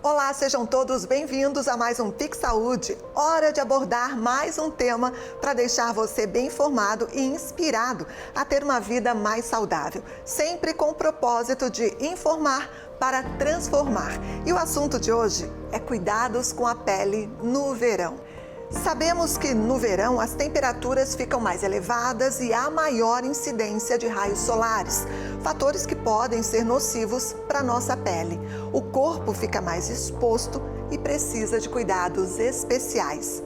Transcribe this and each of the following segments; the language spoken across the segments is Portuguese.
Olá, sejam todos bem-vindos a mais um Pix Saúde. Hora de abordar mais um tema para deixar você bem informado e inspirado a ter uma vida mais saudável, sempre com o propósito de informar para transformar. E o assunto de hoje é cuidados com a pele no verão. Sabemos que no verão as temperaturas ficam mais elevadas e há maior incidência de raios solares, fatores que podem ser nocivos para a nossa pele. O corpo fica mais exposto e precisa de cuidados especiais.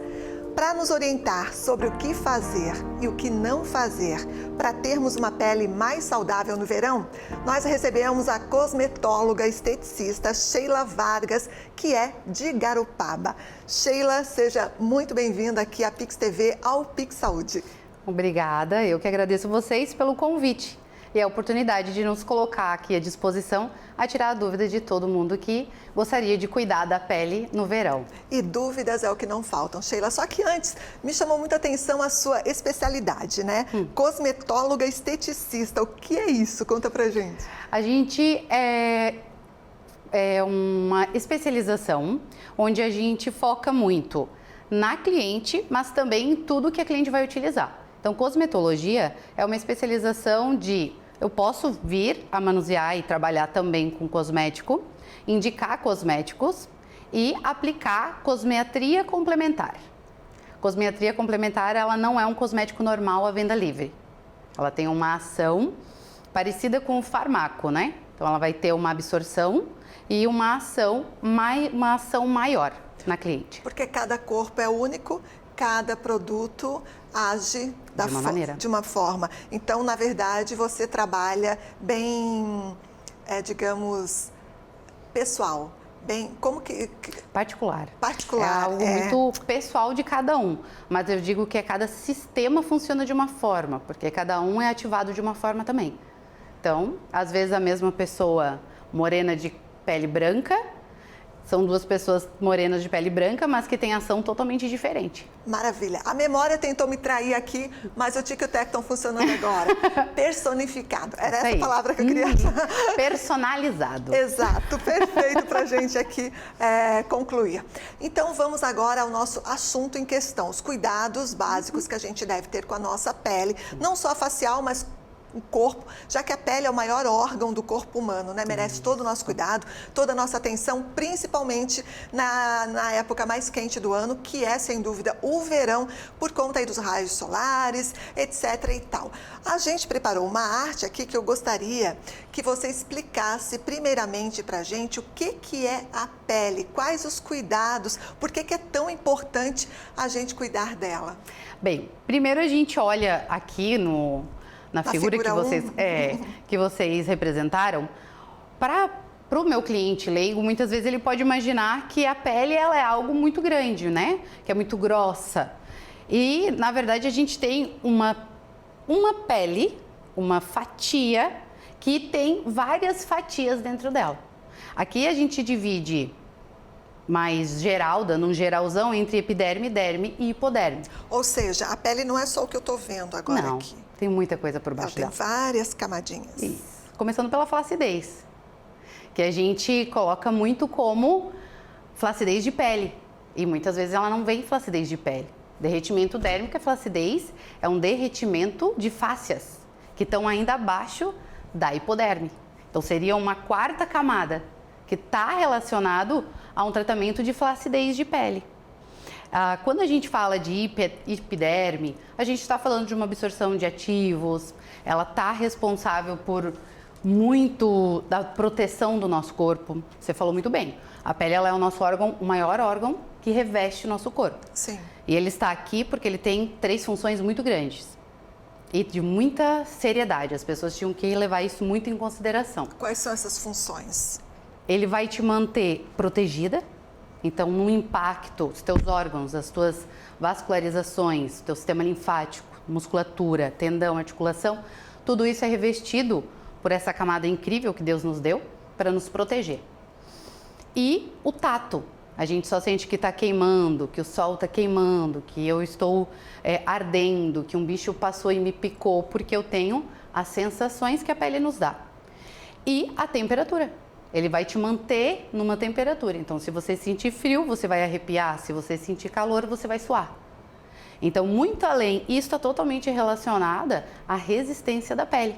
Para nos orientar sobre o que fazer e o que não fazer para termos uma pele mais saudável no verão, nós recebemos a cosmetóloga esteticista Sheila Vargas, que é de Garopaba. Sheila, seja muito bem-vinda aqui à Pix TV, ao Pix Saúde. Obrigada, eu que agradeço vocês pelo convite e a oportunidade de nos colocar aqui à disposição a tirar a dúvida de todo mundo que gostaria de cuidar da pele no verão. E dúvidas é o que não faltam, Sheila. Só que antes, me chamou muita atenção a sua especialidade, né? Cosmetóloga esteticista. O que é isso? Conta pra gente. A gente é uma especialização onde a gente foca muito na cliente, mas também em tudo que a cliente vai utilizar. Então, cosmetologia é uma especialização de eu posso vir a manusear e trabalhar também com cosmético, indicar cosméticos e aplicar cosmetria complementar. Cosmetria complementar, ela não é um cosmético normal à venda livre. Ela tem uma ação parecida com o fármaco, né? Então, ela vai ter uma absorção e uma ação maior na cliente. Porque cada corpo é único, cada produto age de uma forma. Então, na verdade, você trabalha bem, digamos, pessoal, bem, como que... Particular. Particular. É algo muito pessoal de cada um, mas eu digo que cada sistema funciona de uma forma, porque cada um é ativado de uma forma também. Então, às vezes a mesma pessoa morena de pele branca, são duas pessoas morenas de pele branca, mas que têm ação totalmente diferente. Maravilha. A memória tentou me trair aqui, mas o tic e o tac estão funcionando agora. Personificado. Era essa palavra que eu queria... Personalizado. Exato. Perfeito para a gente aqui concluir. Então, vamos agora ao nosso assunto em questão. Os cuidados básicos que a gente deve ter com a nossa pele. Não só facial, mas o corpo, já que a pele é o maior órgão do corpo humano, né? Merece todo o nosso cuidado, toda a nossa atenção, principalmente na época mais quente do ano, que é, sem dúvida, o verão, por conta aí dos raios solares, etc. e tal. A gente preparou uma arte aqui que eu gostaria que você explicasse primeiramente pra gente o que é a pele, quais os cuidados, por que é tão importante a gente cuidar dela. Bem, primeiro a gente olha aqui na figura que vocês representaram, para o meu cliente leigo, muitas vezes ele pode imaginar que a pele ela é algo muito grande, né? Que é muito grossa. E, na verdade, a gente tem uma pele, uma fatia, que tem várias fatias dentro dela. Aqui a gente divide mais geral, dando um geralzão entre epiderme, derme e hipoderme. Ou seja, a pele não é só o que eu estou vendo agora aqui. Tem muita coisa por baixo dela. Tem várias camadinhas. Isso. Começando pela flacidez, que a gente coloca muito como flacidez de pele. E muitas vezes ela não vem flacidez de pele. Derretimento dérmico é flacidez, é um derretimento de fáscias, que estão ainda abaixo da hipoderme. Então seria uma quarta camada, que está relacionado a um tratamento de flacidez de pele. Quando a gente fala de epiderme, a gente está falando de uma absorção de ativos, ela está responsável por muito da proteção do nosso corpo. Você falou muito bem, a pele ela é o nosso órgão, o maior órgão que reveste o nosso corpo. Sim. E ele está aqui porque ele tem 3 funções muito grandes e de muita seriedade. As pessoas tinham que levar isso muito em consideração. Quais são essas funções? Ele vai te manter protegida. Então, no impacto, os teus órgãos, as tuas vascularizações, teu sistema linfático, musculatura, tendão, articulação, tudo isso é revestido por essa camada incrível que Deus nos deu para nos proteger. E o tato. A gente só sente que está queimando, que o sol está queimando, que eu estou ardendo, que um bicho passou e me picou, porque eu tenho as sensações que a pele nos dá. E a temperatura. Ele vai te manter numa temperatura. Então, se você sentir frio, você vai arrepiar. Se você sentir calor, você vai suar. Então, muito além, isso está totalmente relacionada à resistência da pele.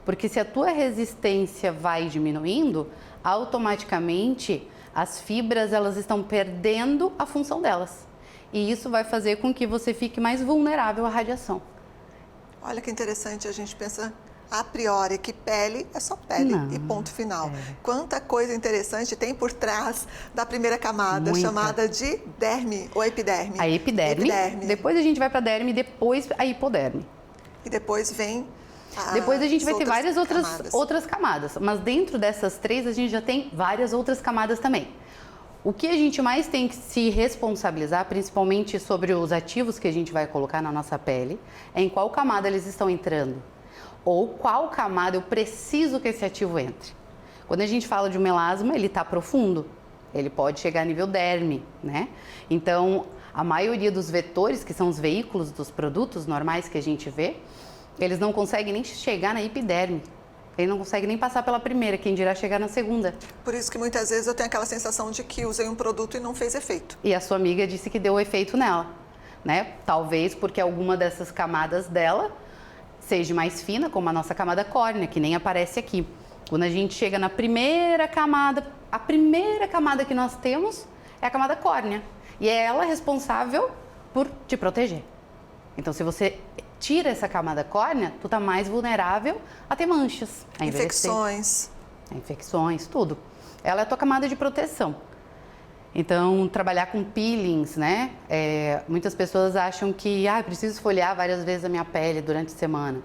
Porque se a tua resistência vai diminuindo, automaticamente as fibras elas estão perdendo a função delas. E isso vai fazer com que você fique mais vulnerável à radiação. Olha que interessante, a gente pensa a priori que pele é só pele e ponto final. Quanta coisa interessante tem por trás da primeira camada, chamada de derme ou epiderme. A epiderme. Depois a gente vai para a derme, depois a hipoderme. E depois vem depois a gente vai ter várias outras camadas. Mas dentro dessas três a gente já tem várias outras camadas também. O que a gente mais tem que se responsabilizar, principalmente sobre os ativos que a gente vai colocar na nossa pele, é em qual camada eles estão entrando. Ou qual camada eu preciso que esse ativo entre. Quando a gente fala de um melasma, ele está profundo. Ele pode chegar a nível derme, né? Então, a maioria dos vetores, que são os veículos dos produtos normais que a gente vê, eles não conseguem nem chegar na epiderme. Ele não consegue nem passar pela primeira, quem dirá chegar na segunda. Por isso que muitas vezes eu tenho aquela sensação de que usei um produto e não fez efeito. E a sua amiga disse que deu efeito nela, né? Talvez porque alguma dessas camadas dela seja mais fina, como a nossa camada córnea, que nem aparece aqui. Quando a gente chega na primeira camada, a primeira camada que nós temos é a camada córnea. E é ela responsável por te proteger. Então, se você tira essa camada córnea, tu tá mais vulnerável a ter manchas, a envelhecer. Infecções, tudo. Ela é a tua camada de proteção. Então, trabalhar com peelings, né? Muitas pessoas acham que, preciso esfoliar várias vezes a minha pele durante a semana.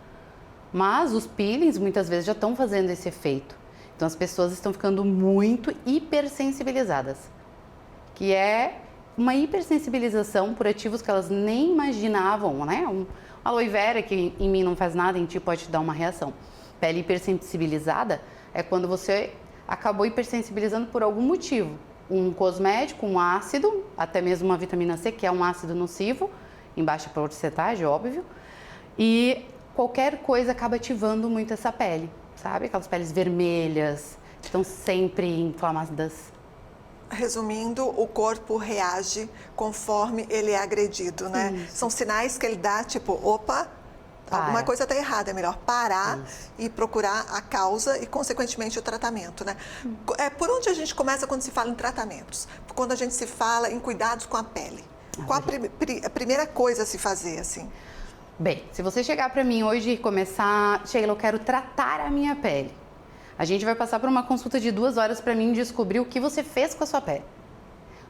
Mas os peelings, muitas vezes, já estão fazendo esse efeito. Então, as pessoas estão ficando muito hipersensibilizadas. Que é uma hipersensibilização por ativos que elas nem imaginavam, né? A aloe vera, que em mim não faz nada, em ti pode te dar uma reação. Pele hipersensibilizada é quando você acabou hipersensibilizando por algum motivo. Um cosmético, um ácido, até mesmo uma vitamina C, que é um ácido nocivo, em baixa porcentagem, óbvio. E qualquer coisa acaba ativando muito essa pele, sabe? Aquelas peles vermelhas, que estão sempre inflamadas. Resumindo, o corpo reage conforme ele é agredido, né? Isso. São sinais que ele dá, tipo, opa, alguma coisa está errada, é melhor parar e procurar a causa e, consequentemente, o tratamento, né? Por onde a gente começa quando se fala em tratamentos? Quando a gente se fala em cuidados com a pele. Qual a primeira coisa a se fazer, assim? Bem, se você chegar para mim hoje e começar, Sheila, eu quero tratar a minha pele. A gente vai passar por uma consulta de 2 horas para mim descobrir o que você fez com a sua pele.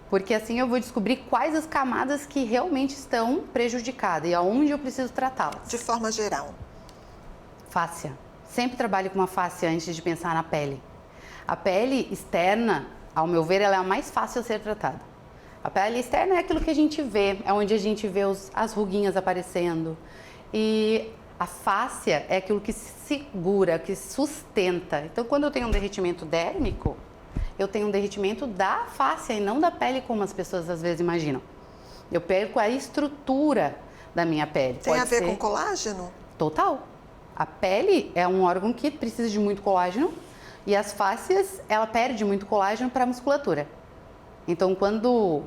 Porque assim eu vou descobrir quais as camadas que realmente estão prejudicadas e aonde eu preciso tratá-las. De forma geral. Fáscia. Sempre trabalho com uma fáscia antes de pensar na pele. A pele externa, ao meu ver, ela é a mais fácil a ser tratada. A pele externa é aquilo que a gente vê, é onde a gente vê as ruguinhas aparecendo. E a fáscia é aquilo que segura, que sustenta. Então, quando eu tenho um derretimento dérmico, eu tenho um derretimento da fáscia e não da pele, como as pessoas às vezes imaginam. Eu perco a estrutura da minha pele. Tem a ver com colágeno? Total. A pele é um órgão que precisa de muito colágeno e as fáscias, ela perde muito colágeno para a musculatura. Então, quando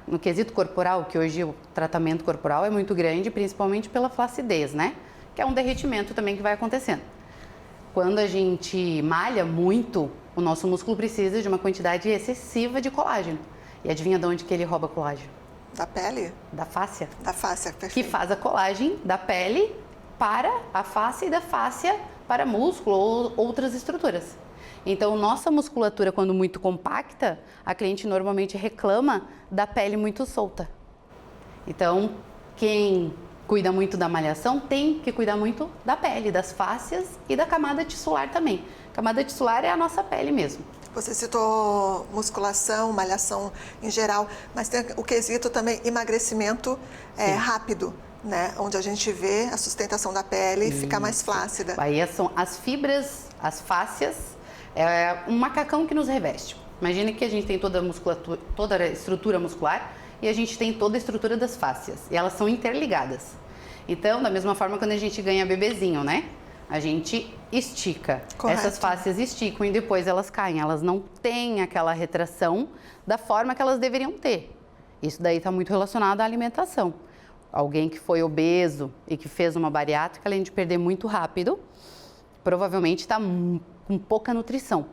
no quesito corporal, que hoje o tratamento corporal é muito grande, principalmente pela flacidez, né? Que é um derretimento também que vai acontecendo. Quando a gente malha muito, o nosso músculo precisa de uma quantidade excessiva de colágeno. E adivinha de onde que ele rouba colágeno? Da pele? Da fáscia. Da fáscia, perfeito. Que faz a colagem da pele para a face e da fáscia para músculo ou outras estruturas. Então, nossa musculatura, quando muito compacta, a cliente normalmente reclama da pele muito solta. Então, quem cuida muito da malhação tem que cuidar muito da pele, das fáscias e da camada tissular também. A camada tissular é a nossa pele mesmo. Você citou musculação, malhação em geral, mas tem o quesito também emagrecimento rápido, né? Onde a gente vê a sustentação da pele ficar mais flácida. Aí são as fibras, as fáscias, é um macacão que nos reveste. Imagine que a gente tem toda a musculatura, toda a estrutura muscular e a gente tem toda a estrutura das fáscias. E elas são interligadas. Então, da mesma forma quando a gente ganha bebezinho, né? A gente estica. Correto. Essas fáscias esticam e depois elas caem. Elas não têm aquela retração da forma que elas deveriam ter. Isso daí está muito relacionado à alimentação. Alguém que foi obeso e que fez uma bariátrica, além de perder muito rápido, provavelmente está com pouca nutrição.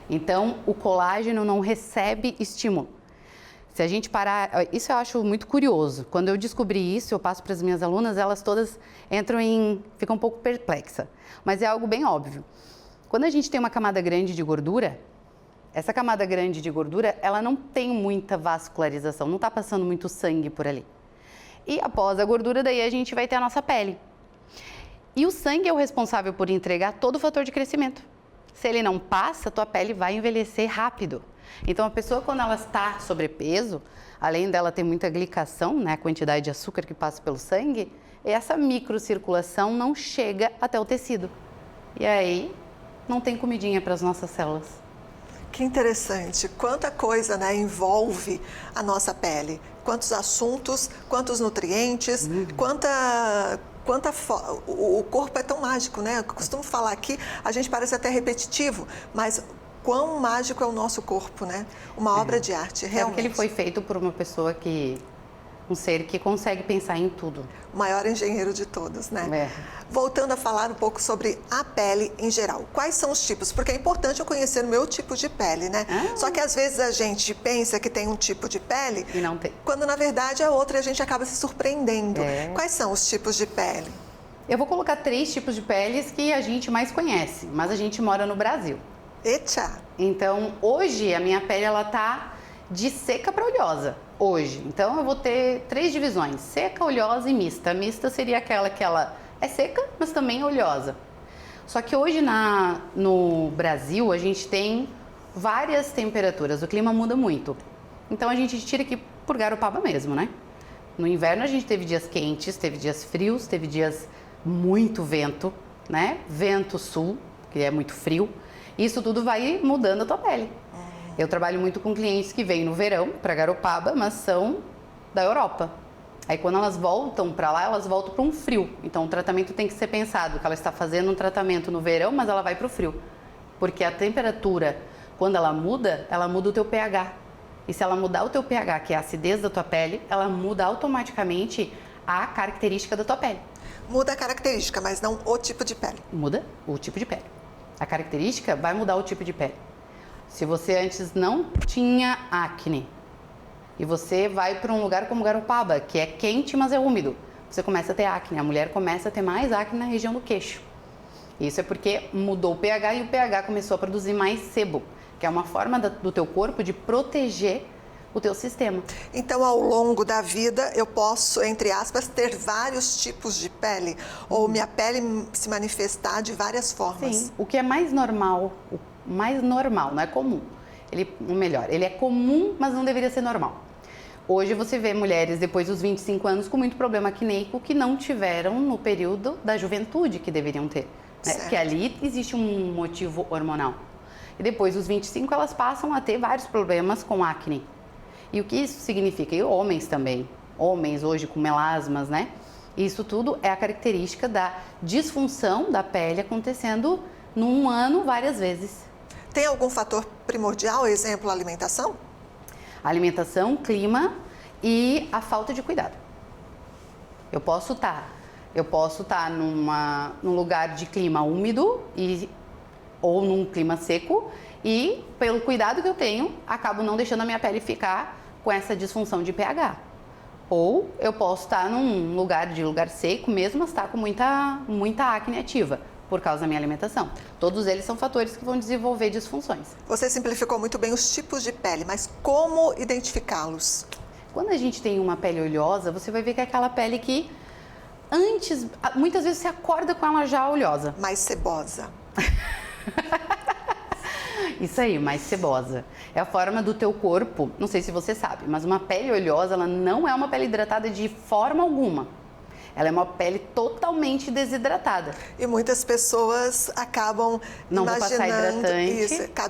Então, o colágeno não recebe estímulo. Se a gente parar, isso eu acho muito curioso. Quando eu descobri isso, eu passo para as minhas alunas, elas todas ficam um pouco perplexas. Mas é algo bem óbvio. Quando a gente tem uma camada grande de gordura, essa camada grande de gordura, ela não tem muita vascularização, não está passando muito sangue por ali. E após a gordura, daí a gente vai ter a nossa pele. E o sangue é o responsável por entregar todo o fator de crescimento. Se ele não passa, tua pele vai envelhecer rápido. Então, a pessoa, quando ela está sobrepeso, além dela ter muita glicação, né, a quantidade de açúcar que passa pelo sangue, essa microcirculação não chega até o tecido. E aí, não tem comidinha para as nossas células. Que interessante. Quanta coisa, né, envolve a nossa pele. Quantos assuntos, quantos nutrientes, o corpo é tão mágico, né? Eu costumo falar aqui, a gente parece até repetitivo, mas quão mágico é o nosso corpo, né? Uma obra de arte, realmente. É porque ele foi feito por uma pessoa um ser que consegue pensar em tudo. O maior engenheiro de todos, né? É. Voltando a falar um pouco sobre a pele em geral. Quais são os tipos? Porque é importante eu conhecer o meu tipo de pele, né? Só que às vezes a gente pensa que tem um tipo de pele e não tem. Quando na verdade é outra e a gente acaba se surpreendendo. Quais são os tipos de pele? Eu vou colocar 3 tipos de peles que a gente mais conhece, mas a gente mora no Brasil. Eita! Então, hoje a minha pele ela tá de seca para oleosa. Hoje. Então, eu vou ter 3 divisões: seca, oleosa e mista. A mista seria aquela que ela é seca, mas também é oleosa. Só que hoje no Brasil a gente tem várias temperaturas, o clima muda muito. Então, a gente tira aqui por Garopaba mesmo, né? No inverno a gente teve dias quentes, teve dias frios, teve dias muito vento, né? Vento sul, que é muito frio. Isso tudo vai mudando a tua pele. Eu trabalho muito com clientes que vêm no verão para Garopaba, mas são da Europa. Aí quando elas voltam para lá, elas voltam para um frio. Então o tratamento tem que ser pensado, que ela está fazendo um tratamento no verão, mas ela vai para o frio. Porque a temperatura, quando ela muda o teu pH. E se ela mudar o teu pH, que é a acidez da tua pele, ela muda automaticamente a característica da tua pele. Muda a característica, mas não o tipo de pele. Muda o tipo de pele. A característica vai mudar o tipo de pele. Se você antes não tinha acne e você vai para um lugar como Garopaba, que é quente, mas é úmido, você começa a ter acne. A mulher começa a ter mais acne na região do queixo. Isso é porque mudou o pH e o pH começou a produzir mais sebo, que é uma forma do teu corpo de proteger o teu sistema. Então, ao longo da vida, eu posso, entre aspas, ter vários tipos de pele? Ou minha pele se manifestar de várias formas? Sim, o que é mais normal, não é comum. Ele é comum, mas não deveria ser normal. Hoje você vê mulheres depois dos 25 anos com muito problema acneico que não tiveram no período da juventude que deveriam ter. Né? Porque ali existe um motivo hormonal. E depois dos 25 elas passam a ter vários problemas com acne. E o que isso significa? E homens também. Homens hoje com melasmas, né? Isso tudo é a característica da disfunção da pele acontecendo num ano várias vezes. Tem algum fator primordial, exemplo, alimentação? Alimentação, clima e a falta de cuidado. Eu posso estar num lugar de clima úmido ou num clima seco e, pelo cuidado que eu tenho, acabo não deixando a minha pele ficar com essa disfunção de pH. Ou eu posso estar num lugar seco mesmo, mas estar com muita acne ativa por causa da minha alimentação. Todos eles são fatores que vão desenvolver disfunções. Você simplificou muito bem os tipos de pele, mas como identificá-los? Quando a gente tem uma pele oleosa, você vai ver que é aquela pele que muitas vezes você acorda com ela já oleosa. Mais cebosa. Isso aí, mais sebosa. É a forma do teu corpo, não sei se você sabe, mas uma pele oleosa, ela não é uma pele hidratada de forma alguma. Ela é uma pele totalmente desidratada. E muitas pessoas acabam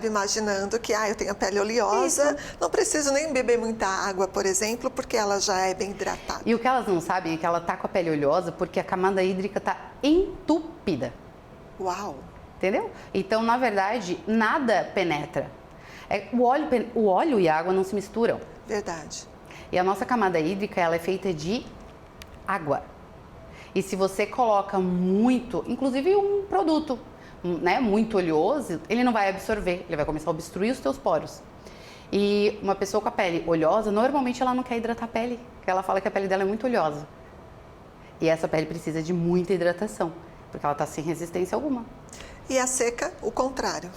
imaginando que eu tenho a pele oleosa, não preciso nem beber muita água, por exemplo, porque ela já é bem hidratada. E o que elas não sabem é que ela tá com a pele oleosa porque a camada hídrica tá entupida. Uau! Entendeu? Então, na verdade, nada penetra. O óleo e a água não se misturam. Verdade. E a nossa camada hídrica, ela é feita de água. E se você coloca muito, inclusive um produto, né, muito oleoso, ele não vai absorver, ele vai começar a obstruir os teus poros. E uma pessoa com a pele oleosa, normalmente ela não quer hidratar a pele, porque ela fala que a pele dela é muito oleosa. E essa pele precisa de muita hidratação, porque ela está sem resistência alguma. E a seca, o contrário.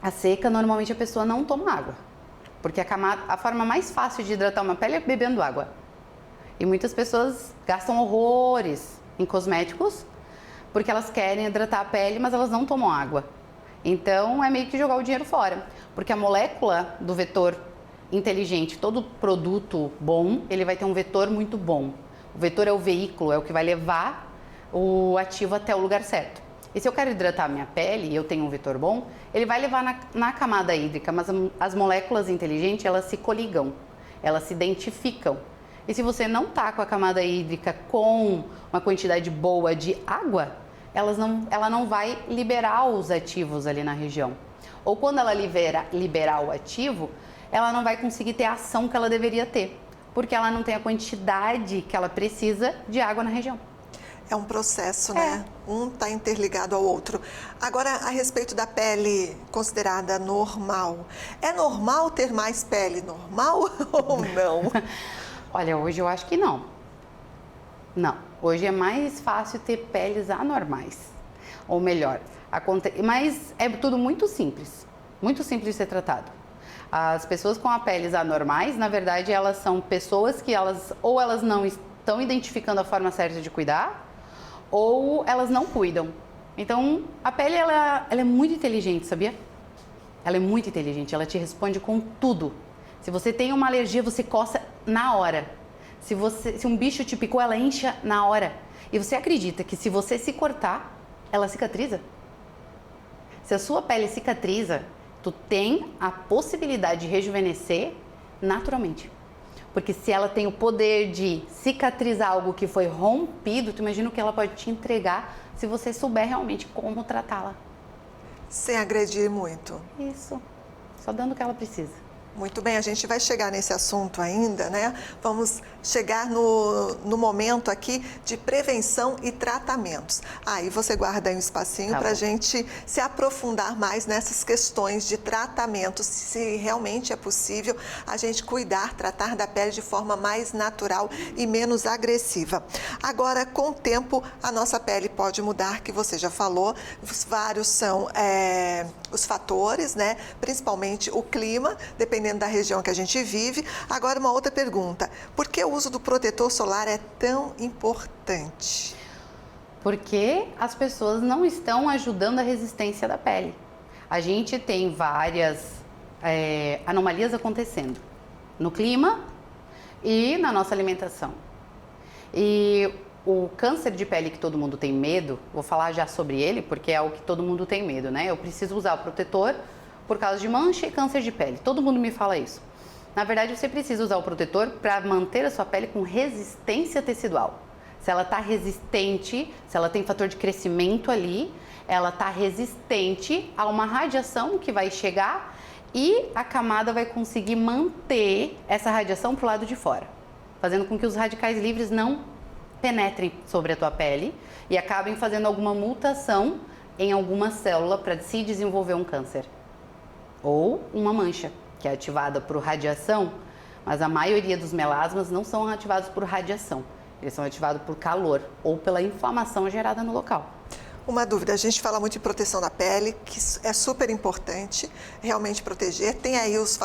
A seca, normalmente a pessoa não toma água, porque a forma mais fácil de hidratar uma pele é bebendo água. E muitas pessoas gastam horrores em cosméticos, porque elas querem hidratar a pele, mas elas não tomam água. Então, é meio que jogar o dinheiro fora, porque a molécula do vetor inteligente, todo produto bom, ele vai ter um vetor muito bom. O vetor é o veículo, é o que vai levar o ativo até o lugar certo. E se eu quero hidratar a minha pele e eu tenho um vetor bom, ele vai levar na camada hídrica, mas as moléculas inteligentes, elas se coligam, elas se identificam. E se você não tá com a camada hídrica com uma quantidade boa de água, ela não vai liberar os ativos ali na região. Ou quando ela liberar o ativo, ela não vai conseguir ter a ação que ela deveria ter, porque ela não tem a quantidade que ela precisa de água na região. É um processo, né? Um está interligado ao outro. Agora, a respeito da pele considerada normal, é normal ter mais pele normal ou não? Olha, hoje eu acho que não. Não. Hoje é mais fácil ter peles anormais. Ou melhor, mas é tudo muito simples. Muito simples de ser tratado. As pessoas com a peles anormais, na verdade, elas são pessoas que elas não estão identificando a forma certa de cuidar, ou elas não cuidam. Então, a pele, ela é muito inteligente, sabia? Ela é muito inteligente, ela te responde com tudo. Se você tem uma alergia, você coça na hora. Se um bicho te picou, ela incha na hora. E você acredita que se você se cortar, ela cicatriza? Se a sua pele cicatriza, tu tem a possibilidade de rejuvenescer naturalmente. Porque se ela tem o poder de cicatrizar algo que foi rompido, tu imagina o que ela pode te entregar se você souber realmente como tratá-la. Sem agredir muito. Isso. Só dando o que ela precisa. Muito bem, a gente vai chegar nesse assunto ainda, né? Vamos chegar no momento aqui de prevenção e tratamentos. Aí você guarda aí um espacinho para a gente se aprofundar mais nessas questões de tratamento, se realmente é possível a gente cuidar, tratar da pele de forma mais natural e menos agressiva. Agora, com o tempo, a nossa pele pode mudar, que você já falou, vários são os fatores, né? Principalmente o clima, dependendo da região que a gente vive. Agora, uma outra pergunta: por que o uso do protetor solar é tão importante? Porque as pessoas não estão ajudando a resistência da pele. A gente tem várias anomalias acontecendo no clima e na nossa alimentação. E o câncer de pele que todo mundo tem medo, vou falar já sobre ele, porque é o que todo mundo tem medo, né? Eu preciso usar o protetor por causa de mancha e câncer de pele. Todo mundo me fala isso. Na verdade, você precisa usar o protetor para manter a sua pele com resistência tecidual. Se ela está resistente, se ela tem fator de crescimento ali, ela está resistente a uma radiação que vai chegar e a camada vai conseguir manter essa radiação para o lado de fora, fazendo com que os radicais livres não penetrem sobre a tua pele e acabem fazendo alguma mutação em alguma célula para se desenvolver um câncer. Ou uma mancha, que é ativada por radiação, mas a maioria dos melasmas não são ativados por radiação, eles são ativados por calor ou pela inflamação gerada no local. Uma dúvida, a gente fala muito de proteção da pele, que é super importante realmente proteger. Tem aí os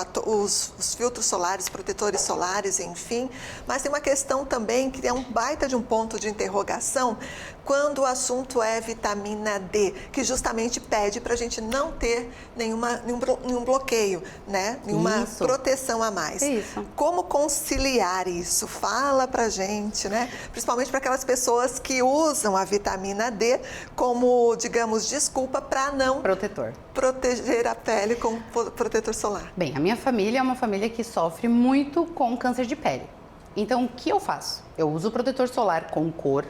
filtros solares, protetores solares, enfim. Mas tem uma questão também que é um baita de um ponto de interrogação quando o assunto é vitamina D, que justamente pede para a gente não ter nenhum bloqueio, né? Nenhuma proteção a mais. Isso. Como conciliar isso? Fala pra gente, né? Principalmente para aquelas pessoas que usam a vitamina D como, digamos, desculpa para não proteger a pele com protetor solar. Bem, a minha família é uma família que sofre muito com câncer de pele. Então, o que eu faço? Eu uso o protetor solar com cor,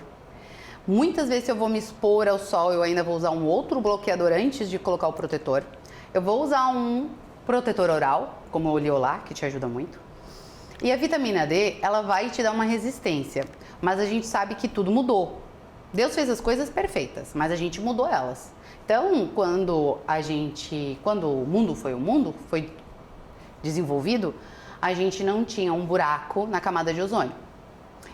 Muitas vezes, se eu vou me expor ao sol, eu ainda vou usar um outro bloqueador antes de colocar o protetor. Eu vou usar um protetor oral, como o Oleolar, que te ajuda muito. E a vitamina D, ela vai te dar uma resistência, mas a gente sabe que tudo mudou. Deus fez as coisas perfeitas, mas a gente mudou elas. Então, quando o mundo foi desenvolvido, a gente não tinha um buraco na camada de ozônio.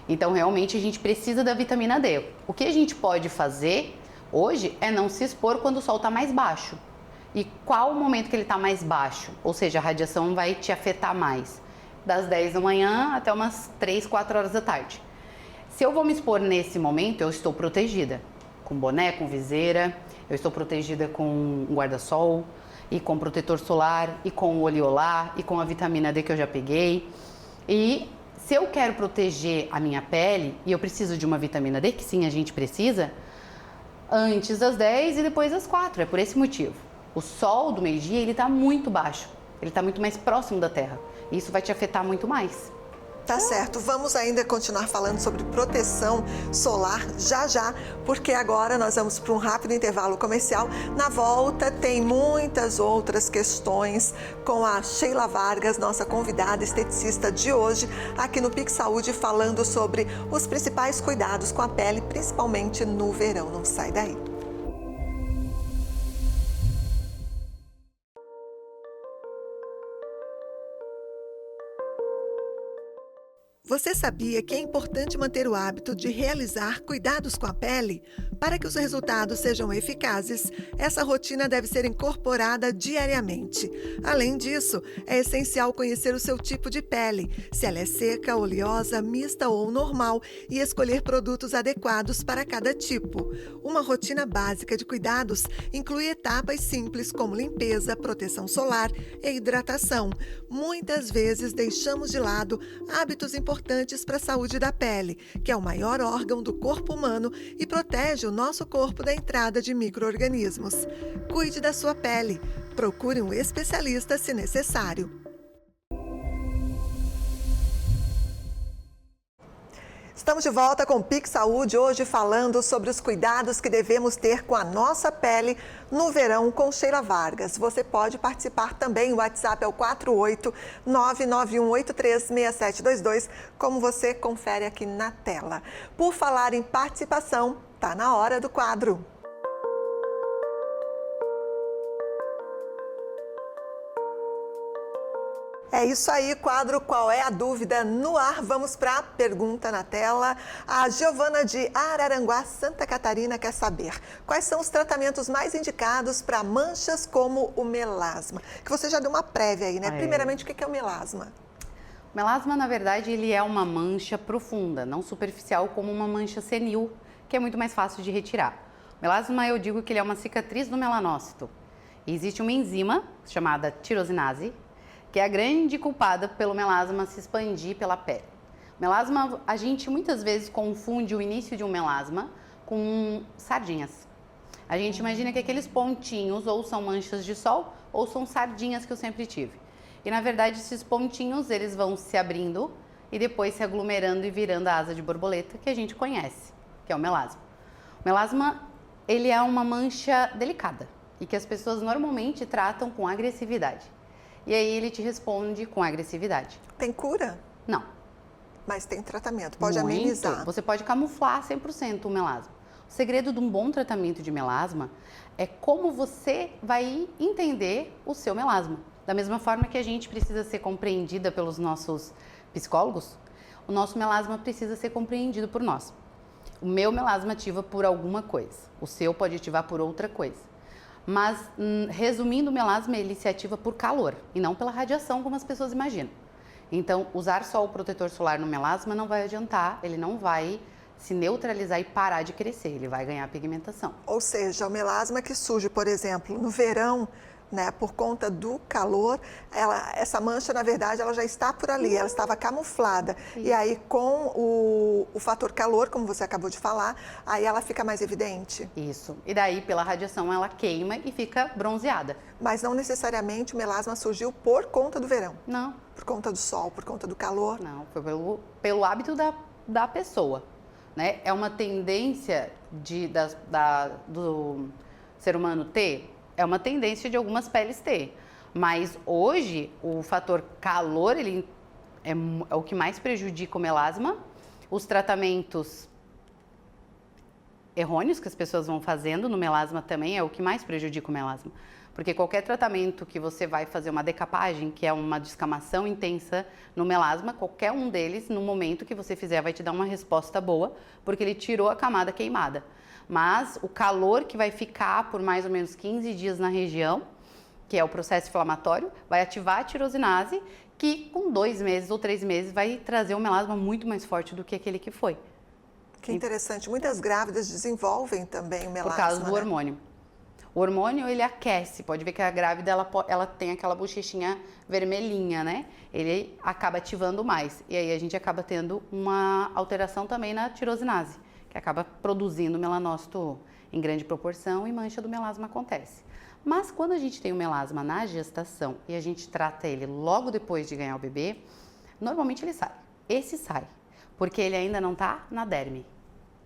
Então, realmente, a gente precisa da vitamina D. O que a gente pode fazer hoje é não se expor quando o sol está mais baixo. E qual o momento que ele está mais baixo? Ou seja, a radiação vai te afetar mais. Das 10 da manhã até umas 3, 4 horas da tarde. Se eu vou me expor nesse momento, eu estou protegida. Com boné, com viseira, eu estou protegida com um guarda-sol, e com protetor solar, e com o Oleolar, e com a vitamina D que eu já peguei. E se eu quero proteger a minha pele, e eu preciso de uma vitamina D, que sim, a gente precisa, antes das 10 e depois das 4, é por esse motivo. O sol do meio-dia, ele está muito baixo, ele está muito mais próximo da Terra. E isso vai te afetar muito mais. Tá certo, vamos ainda continuar falando sobre proteção solar já, porque agora nós vamos para um rápido intervalo comercial. Na volta tem muitas outras questões com a Sheila Vargas, nossa convidada esteticista de hoje, aqui no Pix Saúde, falando sobre os principais cuidados com a pele, principalmente no verão. Não sai daí. Você sabia que é importante manter o hábito de realizar cuidados com a pele? Para que os resultados sejam eficazes, essa rotina deve ser incorporada diariamente. Além disso, é essencial conhecer o seu tipo de pele, se ela é seca, oleosa, mista ou normal, e escolher produtos adequados para cada tipo. Uma rotina básica de cuidados inclui etapas simples como limpeza, proteção solar e hidratação. Muitas vezes deixamos de lado hábitos importantes para a saúde da pele, que é o maior órgão do corpo humano e protege o nosso corpo da entrada de micro-organismos. Cuide da sua pele. Procure um especialista se necessário. Estamos de volta com o Pix Saúde, hoje falando sobre os cuidados que devemos ter com a nossa pele no verão com Sheila Vargas. Você pode participar também, o WhatsApp é o 48991836722, como você confere aqui na tela. Por falar em participação, tá na hora do quadro. É isso aí, quadro Qual é a Dúvida no ar. Vamos para a pergunta na tela. A Giovana de Araranguá, Santa Catarina, quer saber quais são os tratamentos mais indicados para manchas como o melasma. Que você já deu uma prévia aí, né? Primeiramente, o que é o melasma? O melasma, na verdade, ele é uma mancha profunda, não superficial como uma mancha senil, que é muito mais fácil de retirar. O melasma, eu digo que ele é uma cicatriz do melanócito. E existe uma enzima chamada tirosinase, que é a grande culpada pelo melasma se expandir pela pele. Melasma, a gente muitas vezes confunde o início de um melasma com sardinhas. A gente imagina que aqueles pontinhos ou são manchas de sol ou são sardinhas que eu sempre tive. E na verdade esses pontinhos eles vão se abrindo e depois se aglomerando e virando a asa de borboleta que a gente conhece, que é o melasma. O melasma, ele é uma mancha delicada e que as pessoas normalmente tratam com agressividade. E aí ele te responde com agressividade. Tem cura? Não. Mas tem tratamento, pode amenizar. Você pode camuflar 100% o melasma. O segredo de um bom tratamento de melasma é como você vai entender o seu melasma. Da mesma forma que a gente precisa ser compreendida pelos nossos psicólogos, o nosso melasma precisa ser compreendido por nós. O meu melasma ativa por alguma coisa, o seu pode ativar por outra coisa. Mas, resumindo, o melasma ele se ativa por calor e não pela radiação, como as pessoas imaginam. Então, usar só o protetor solar no melasma não vai adiantar, ele não vai se neutralizar e parar de crescer, ele vai ganhar pigmentação. Ou seja, o melasma que surge, por exemplo, no verão, né, por conta do calor, essa mancha, na verdade, ela já está por ali, ela estava camuflada. Sim. E aí, com o fator calor, como você acabou de falar, aí ela fica mais evidente? Isso. E daí, pela radiação, ela queima e fica bronzeada. Mas não necessariamente o melasma surgiu por conta do verão? Não. Por conta do sol, por conta do calor? Não, foi pelo hábito da pessoa. né? É uma tendência do ser humano ter? É uma tendência de algumas peles ter. Mas hoje, o fator calor, ele é o que mais prejudica o melasma. Os tratamentos errôneos que as pessoas vão fazendo no melasma também é o que mais prejudica o melasma. Porque qualquer tratamento que você vai fazer uma decapagem, que é uma descamação intensa no melasma, qualquer um deles, no momento que você fizer, vai te dar uma resposta boa, porque ele tirou a camada queimada. Mas o calor que vai ficar por mais ou menos 15 dias na região, que é o processo inflamatório, vai ativar a tirosinase, que com 2 meses ou 3 meses vai trazer um melasma muito mais forte do que aquele que foi. Que interessante. Muitas grávidas desenvolvem também o melasma, por causa do né? hormônio. O hormônio, ele aquece. Pode ver que a grávida, ela tem aquela bochechinha vermelhinha, né? Ele acaba ativando mais. E aí a gente acaba tendo uma alteração também na tirosinase, que acaba produzindo melanócito em grande proporção e mancha do melasma acontece. Mas quando a gente tem o melasma na gestação e a gente trata ele logo depois de ganhar o bebê, normalmente ele sai. Esse sai, porque ele ainda não está na derme.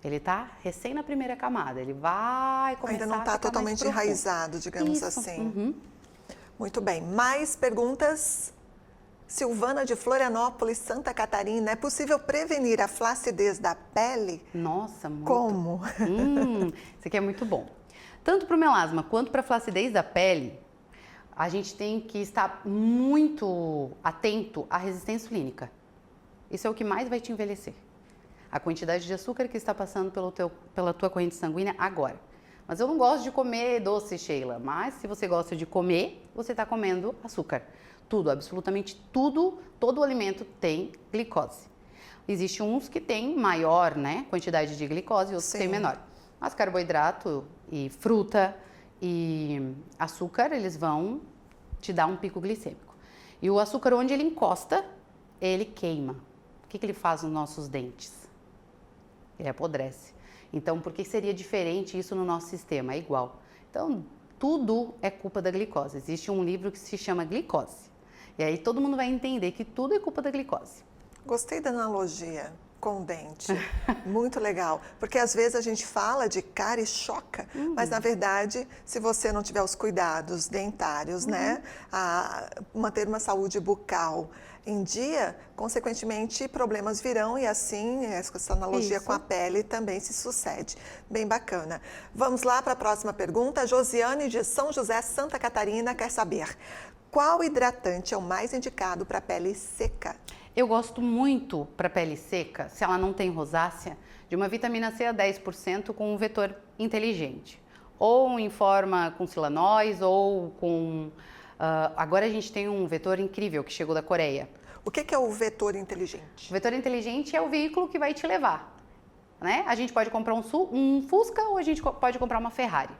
Ele está recém na primeira camada, ele vai começar ainda não está totalmente enraizado, digamos Isso. assim. Uhum. Muito bem. Mais perguntas? Silvana de Florianópolis, Santa Catarina. É possível prevenir a flacidez da pele? Nossa, muito. Como? Isso aqui é muito bom. Tanto para o melasma quanto para a flacidez da pele, a gente tem que estar muito atento à resistência insulínica. Isso é o que mais vai te envelhecer. A quantidade de açúcar que está passando pela tua corrente sanguínea agora. Mas eu não gosto de comer doce, Sheila. Mas se você gosta de comer, você está comendo açúcar. Tudo, absolutamente tudo, todo o alimento tem glicose. Existem uns que têm maior, né, quantidade de glicose e outros que têm menor. Mas carboidrato e fruta e açúcar, eles vão te dar um pico glicêmico. E o açúcar, onde ele encosta, ele queima. O que ele faz nos nossos dentes? Ele apodrece. Então, por que seria diferente isso no nosso sistema? É igual. Então, tudo é culpa da glicose. Existe um livro que se chama Glicose. E aí todo mundo vai entender que tudo é culpa da glicose. Gostei da analogia com o dente. Muito legal. Porque às vezes a gente fala de cárie e choca, mas na verdade, se você não tiver os cuidados dentários, né, manter uma saúde bucal em dia, consequentemente, problemas virão e assim, essa analogia com a pele também se sucede. Bem bacana. Vamos lá para a próxima pergunta. Josiane de São José, Santa Catarina, quer saber: qual hidratante é o mais indicado para a pele seca? Eu gosto muito para pele seca, se ela não tem rosácea, de uma vitamina C a 10% com um vetor inteligente. Ou em forma com silanóis, ou com... agora a gente tem um vetor incrível que chegou da Coreia. O que é o vetor inteligente? O vetor inteligente é o veículo que vai te levar, né? A gente pode comprar um Fusca ou a gente pode comprar uma Ferrari.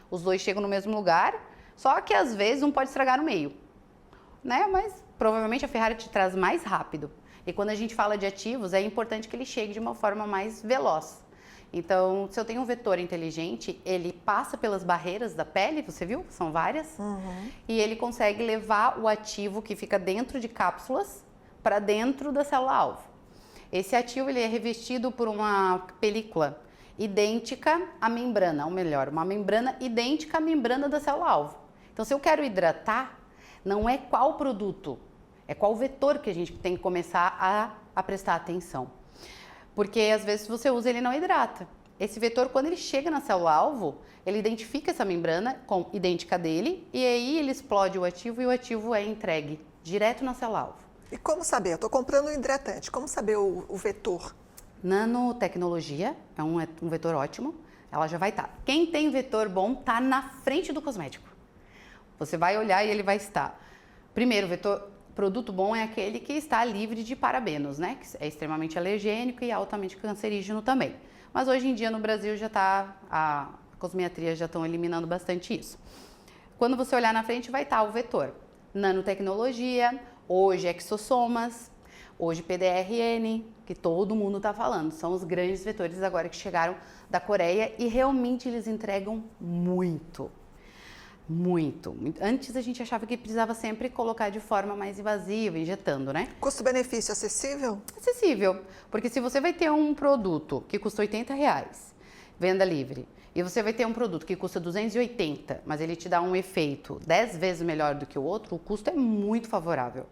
Os dois chegam no mesmo lugar, só que às vezes um pode estragar no meio, né? Mas provavelmente a Ferrari te traz mais rápido. E quando a gente fala de ativos, é importante que ele chegue de uma forma mais veloz. Então, se eu tenho um vetor inteligente, ele passa pelas barreiras da pele, você viu? São várias. E ele consegue levar o ativo que fica dentro de cápsulas para dentro da célula-alvo. Esse ativo ele é revestido por uma película idêntica à membrana, ou melhor, uma membrana idêntica à membrana da célula-alvo. Então, se eu quero hidratar, não é qual produto, é qual vetor que a gente tem que começar a prestar atenção. Porque às vezes você usa ele não hidrata. Esse vetor, quando ele chega na célula-alvo, ele identifica essa membrana idêntica dele e aí ele explode o ativo e o ativo é entregue direto na célula-alvo. E como saber? Eu estou comprando um hidratante, como saber o vetor? Nanotecnologia é um vetor ótimo, ela já vai estar. Quem tem vetor bom está na frente do cosmético. Você vai olhar e ele vai estar. Primeiro, produto bom é aquele que está livre de parabenos, né? Que é extremamente alergênico e altamente cancerígeno também. Mas hoje em dia no Brasil já está, a cosmetria já estão eliminando bastante isso. Quando você olhar na frente vai estar o vetor. Nanotecnologia, hoje exossomas, hoje PDRN, que todo mundo está falando. São os grandes vetores agora que chegaram da Coreia e realmente eles entregam muito. Muito. Antes a gente achava que precisava sempre colocar de forma mais invasiva, injetando, né? Custo-benefício acessível? Acessível, porque se você vai ter um produto que custa R$80, venda livre, e você vai ter um produto que custa 280, mas ele te dá um efeito 10 vezes melhor do que o outro, o custo é muito favorável.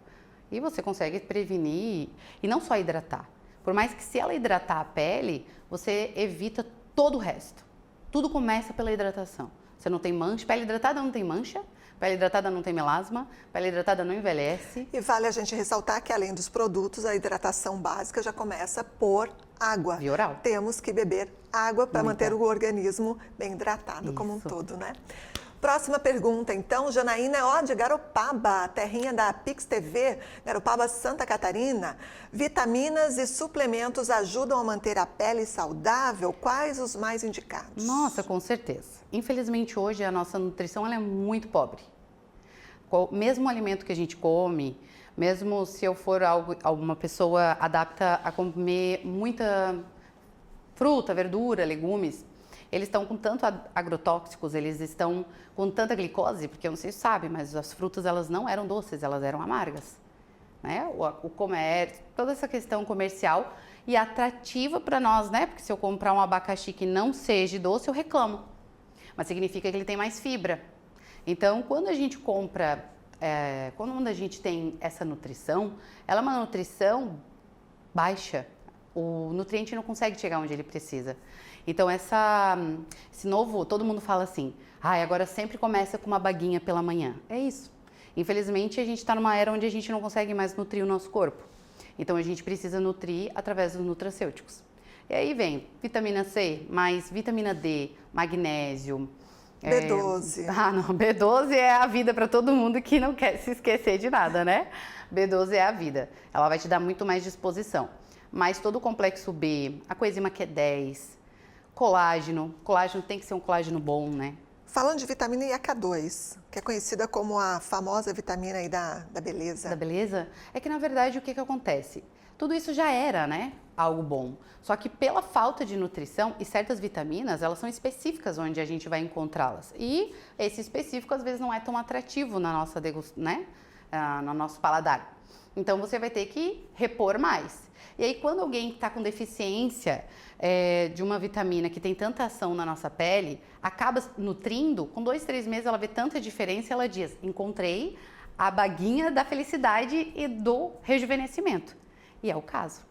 E você consegue prevenir e não só hidratar. Por mais que se ela hidratar a pele, você evita todo o resto. Tudo começa pela hidratação. Você não tem mancha, pele hidratada não tem mancha, pele hidratada não tem melasma, pele hidratada não envelhece. E vale a gente ressaltar que além dos produtos, a hidratação básica já começa por água. Via oral. Temos que beber água para Muita. manter o organismo bem hidratado como um Isso. todo, né? Próxima pergunta, então, Janaína, ó, de Garopaba, terrinha da Pix TV, Garopaba, Santa Catarina. Vitaminas e suplementos ajudam a manter a pele saudável? Quais os mais indicados? Nossa, com certeza. Infelizmente hoje a nossa nutrição ela é muito pobre. Mesmo o alimento que a gente come, mesmo se eu for alguma pessoa adapta a comer muita fruta, verdura, legumes, eles estão com tanto agrotóxicos, eles estão com tanta glicose, porque eu não sei se sabe, mas as frutas elas não eram doces, elas eram amargas. Né? O comércio, toda essa questão comercial e atrativa para nós, né? Porque se eu comprar um abacaxi que não seja doce, eu reclamo. Mas significa que ele tem mais fibra. Então, quando a gente compra, quando a gente tem essa nutrição, ela é uma nutrição baixa. O nutriente não consegue chegar onde ele precisa. Então, esse novo, todo mundo fala assim, agora sempre começa com uma baguinha pela manhã. É isso. Infelizmente, a gente está numa era onde a gente não consegue mais nutrir o nosso corpo. Então, a gente precisa nutrir através dos nutracêuticos. E aí vem vitamina C, mais vitamina D, magnésio. B12. Não, B12 é a vida para todo mundo que não quer se esquecer de nada, né? B12 é a vida. Ela vai te dar muito mais disposição. Mas todo o complexo B, a coenzima Q10, colágeno tem que ser um colágeno bom, né? Falando de vitamina E, a K2, que é conhecida como a famosa vitamina aí da beleza. Da beleza? É que, na verdade, o que acontece? Tudo isso já era, né? Algo bom. Só que pela falta de nutrição e certas vitaminas, elas são específicas onde a gente vai encontrá-las. E esse específico, às vezes, não é tão atrativo na nossa né? No nosso paladar. Então, você vai ter que repor mais. E aí, quando alguém está com deficiência de uma vitamina que tem tanta ação na nossa pele, acaba nutrindo, com 2, 3 meses ela vê tanta diferença, ela diz, encontrei a baguinha da felicidade e do rejuvenescimento. E é o caso.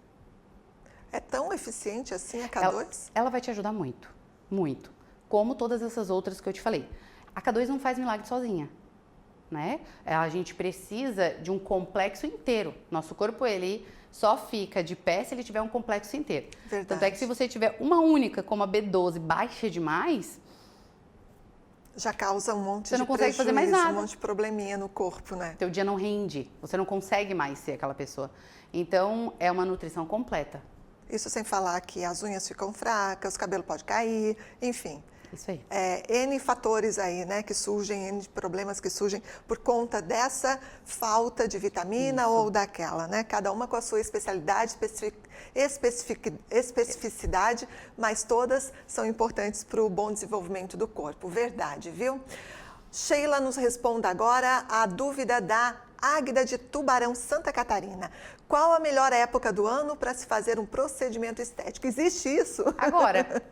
É tão eficiente assim a K2? Ela vai te ajudar muito, muito. Como todas essas outras que eu te falei. A K2 não faz milagre sozinha. Né? A gente precisa de um complexo inteiro. Nosso corpo, ele só fica de pé se ele tiver um complexo inteiro. Verdade. Tanto é que se você tiver uma única, como a B12, baixa demais, já causa um monte você de não consegue prejuízo, fazer mais nada. um monte de probleminha no corpo, né? Teu dia não rende, você não consegue mais ser aquela pessoa. Então, é uma nutrição completa. Isso sem falar que as unhas ficam fracas, o cabelo pode cair, enfim. Isso aí. N fatores aí, né, que surgem, N problemas que surgem por conta dessa falta de vitamina ou daquela, né? Cada uma com a sua especialidade, especificidade, mas todas são importantes para o bom desenvolvimento do corpo. Verdade, viu? Sheila nos responda agora a dúvida da Águida de Tubarão, Santa Catarina. Qual a melhor época do ano para se fazer um procedimento estético? Existe isso? Agora,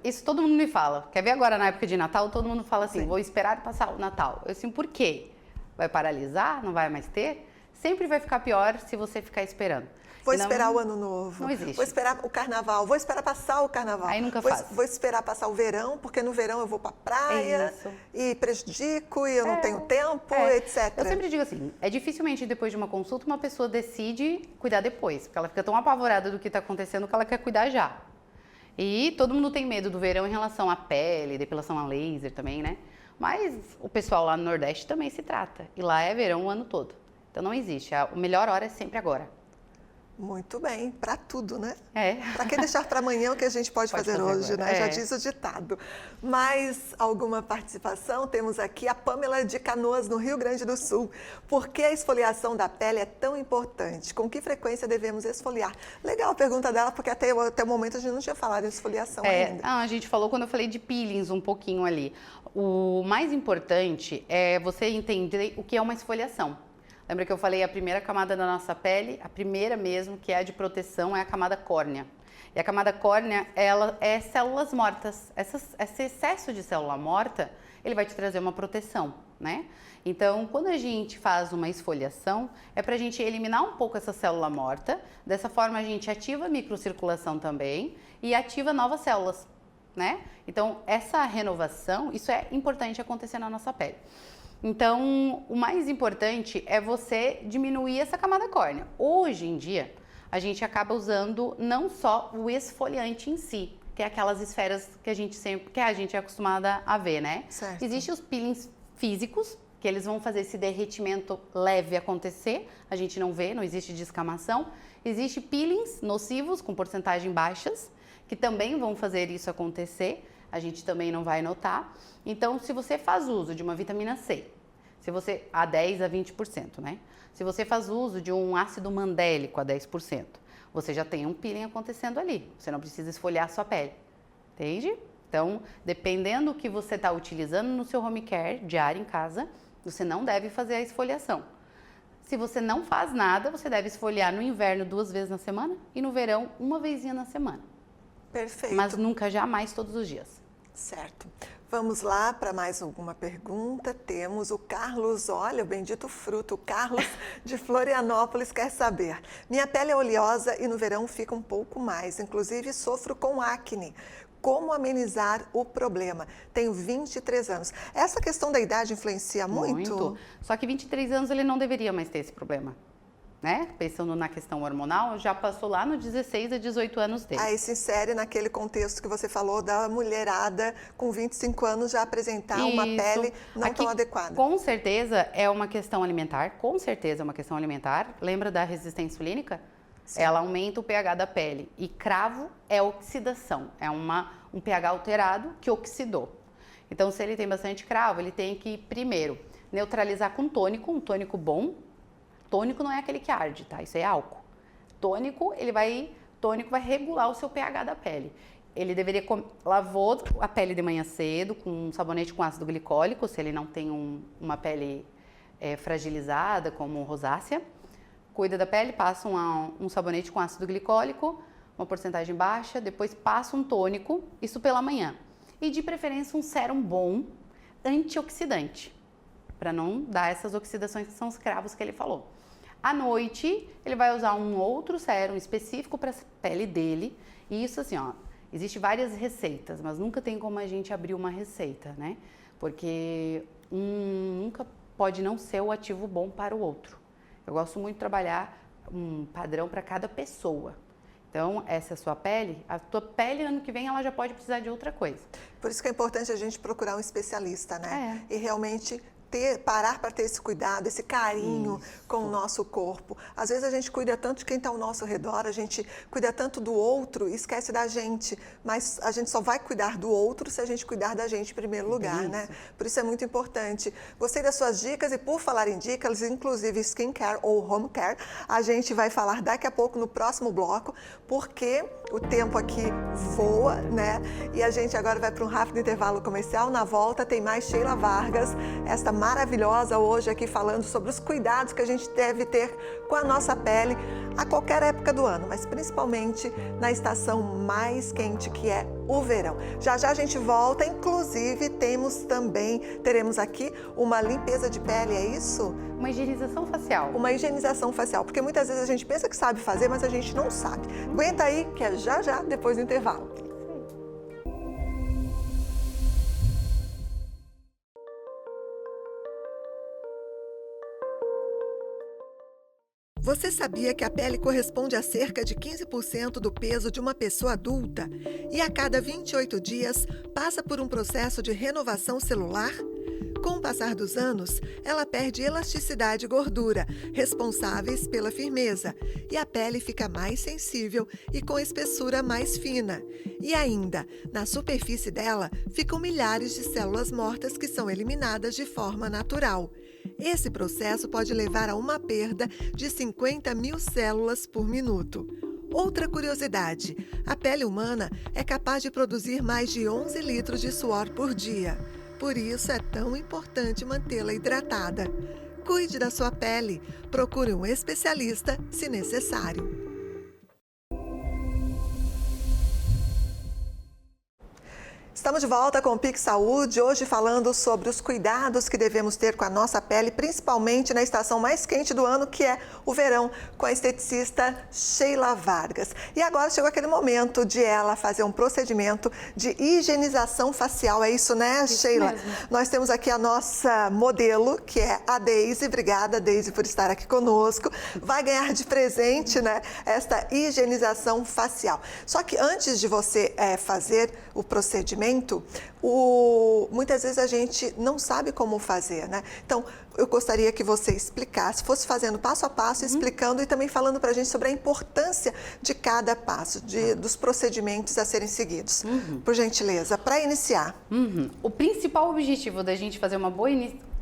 isso todo mundo me fala. Quer ver agora na época de Natal? Todo mundo fala assim, vou esperar passar o Natal. Eu assim, por quê? Vai paralisar? Não vai mais ter? Sempre vai ficar pior se você ficar esperando. Vou esperar o ano novo. Não existe. Vou esperar o carnaval. Vou esperar passar o carnaval. Aí nunca faz. Vou esperar passar o verão, porque no verão eu vou para praia e prejudico e eu não tenho tempo, etc. Eu sempre digo assim, dificilmente depois de uma consulta uma pessoa decide cuidar depois, porque ela fica tão apavorada do que está acontecendo que ela quer cuidar já. E todo mundo tem medo do verão em relação à pele, depilação a laser também, né? Mas o pessoal lá no Nordeste também se trata. E lá é verão o ano todo. Então não existe. A melhor hora é sempre agora. Muito bem, para tudo, né? É. Para que deixar para amanhã o que a gente pode fazer hoje, agora. né? Já diz o ditado. Mais alguma participação? Temos aqui a Pamela de Canoas, no Rio Grande do Sul. Por que a esfoliação da pele é tão importante? Com que frequência devemos esfoliar? Legal a pergunta dela, porque até o momento a gente não tinha falado em esfoliação ainda. A gente falou quando eu falei de peelings um pouquinho ali. O mais importante é você entender o que é uma esfoliação. Lembra que eu falei a primeira camada da nossa pele, a primeira mesmo, que é a de proteção, é a camada córnea. E a camada córnea, ela é células mortas. Esse excesso de célula morta, ele vai te trazer uma proteção, né? Então, quando a gente faz uma esfoliação, é pra gente eliminar um pouco essa célula morta. Dessa forma, a gente ativa a microcirculação também e ativa novas células, né? Então, essa renovação, isso é importante acontecer na nossa pele. Então, o mais importante é você diminuir essa camada córnea. Hoje em dia, a gente acaba usando não só o esfoliante em si, que é aquelas esferas que a gente é acostumada a ver, né? Certo. Existem os peelings físicos, que eles vão fazer esse derretimento leve acontecer, a gente não vê, não existe descamação. Existem peelings nocivos, com porcentagem baixas, que também vão fazer isso acontecer, a gente também não vai notar. Então, se você faz uso de uma vitamina C, a 10 a 20%, né? Se você faz uso de um ácido mandélico a 10%, você já tem um peeling acontecendo ali. Você não precisa esfoliar a sua pele, entende? Então, dependendo do que você está utilizando no seu home care diário em casa, você não deve fazer a esfoliação. Se você não faz nada, você deve esfoliar no inverno 2 vezes na semana e no verão 1 vezinha na semana. Perfeito. Mas nunca, jamais, todos os dias. Certo. Vamos lá para mais alguma pergunta. Temos o Carlos, olha, o bendito fruto. O Carlos de Florianópolis quer saber. Minha pele é oleosa e no verão fica um pouco mais. Inclusive, sofro com acne. Como amenizar o problema? Tenho 23 anos. Essa questão da idade influencia muito? Só que 23 anos ele não deveria mais ter esse problema. Né? Pensando na questão hormonal, já passou lá no 16 a 18 anos dele. Aí se insere naquele contexto que você falou da mulherada com 25 anos já apresentar uma pele não tão adequada. Com certeza é uma questão alimentar, Lembra da resistência insulínica? Sim. Ela aumenta o pH da pele. E cravo é oxidação, é um pH alterado que oxidou. Então, se ele tem bastante cravo, ele tem que, primeiro, neutralizar com tônico, um tônico bom. Tônico não é aquele que arde, tá? Isso é álcool. Tônico vai regular o seu pH da pele. Ele deveria lavou a pele de manhã cedo com um sabonete com ácido glicólico, se ele não tem uma pele fragilizada, como rosácea. Cuida da pele, passa um sabonete com ácido glicólico, uma porcentagem baixa, depois passa um tônico, isso pela manhã. E de preferência um sérum bom, antioxidante, para não dar essas oxidações que são os cravos que ele falou. À noite, ele vai usar um outro sérum específico para a pele dele. E isso assim, ó, existe várias receitas, mas nunca tem como a gente abrir uma receita, né? Porque nunca pode não ser o ativo bom para o outro. Eu gosto muito de trabalhar um padrão para cada pessoa. Então, essa é a sua pele. A tua pele, ano que vem, ela já pode precisar de outra coisa. Por isso que é importante a gente procurar um especialista, né? E realmente parar para ter esse cuidado, esse carinho com o nosso corpo. Às vezes a gente cuida tanto de quem está ao nosso redor, a gente cuida tanto do outro e esquece da gente. Mas a gente só vai cuidar do outro se a gente cuidar da gente em primeiro lugar, né? Por isso é muito importante. Gostei das suas dicas e por falar em dicas, inclusive skincare ou home care, a gente vai falar daqui a pouco no próximo bloco, porque o tempo aqui voa, né? E a gente agora vai para um rápido intervalo comercial. Na volta tem mais Sheila Vargas, esta maravilhosa hoje aqui falando sobre os cuidados que a gente deve ter com a nossa pele a qualquer época do ano, mas principalmente na estação mais quente que é o verão. Já já a gente volta, inclusive teremos aqui uma limpeza de pele, é isso? Uma higienização facial. Uma higienização facial, porque muitas vezes a gente pensa que sabe fazer, mas a gente não sabe. Aguenta aí que é já já depois do intervalo. Você sabia que a pele corresponde a cerca de 15% do peso de uma pessoa adulta e a cada 28 dias passa por um processo de renovação celular? Com o passar dos anos, ela perde elasticidade e gordura, responsáveis pela firmeza, e a pele fica mais sensível e com espessura mais fina. E ainda, na superfície dela, ficam milhares de células mortas que são eliminadas de forma natural. Esse processo pode levar a uma perda de 50 mil células por minuto. Outra curiosidade, a pele humana é capaz de produzir mais de 11 litros de suor por dia. Por isso é tão importante mantê-la hidratada. Cuide da sua pele. Procure um especialista se necessário. Estamos de volta com o Pix Saúde, hoje falando sobre os cuidados que devemos ter com a nossa pele, principalmente na estação mais quente do ano, que é o verão, com a esteticista Sheila Vargas. E agora chegou aquele momento de ela fazer um procedimento de higienização facial, é isso, né, isso Sheila? Mesmo. Nós temos aqui a nossa modelo, que é a Deise. Obrigada, Deise, por estar aqui conosco. Vai ganhar de presente, né, esta higienização facial. Só que antes de você fazer o procedimento, muitas vezes a gente não sabe como fazer, né? Então, eu gostaria que você explicasse, fosse fazendo passo a passo, explicando e também falando para a gente sobre a importância de cada passo, dos procedimentos a serem seguidos. Por gentileza, para iniciar. O principal objetivo da gente fazer uma boa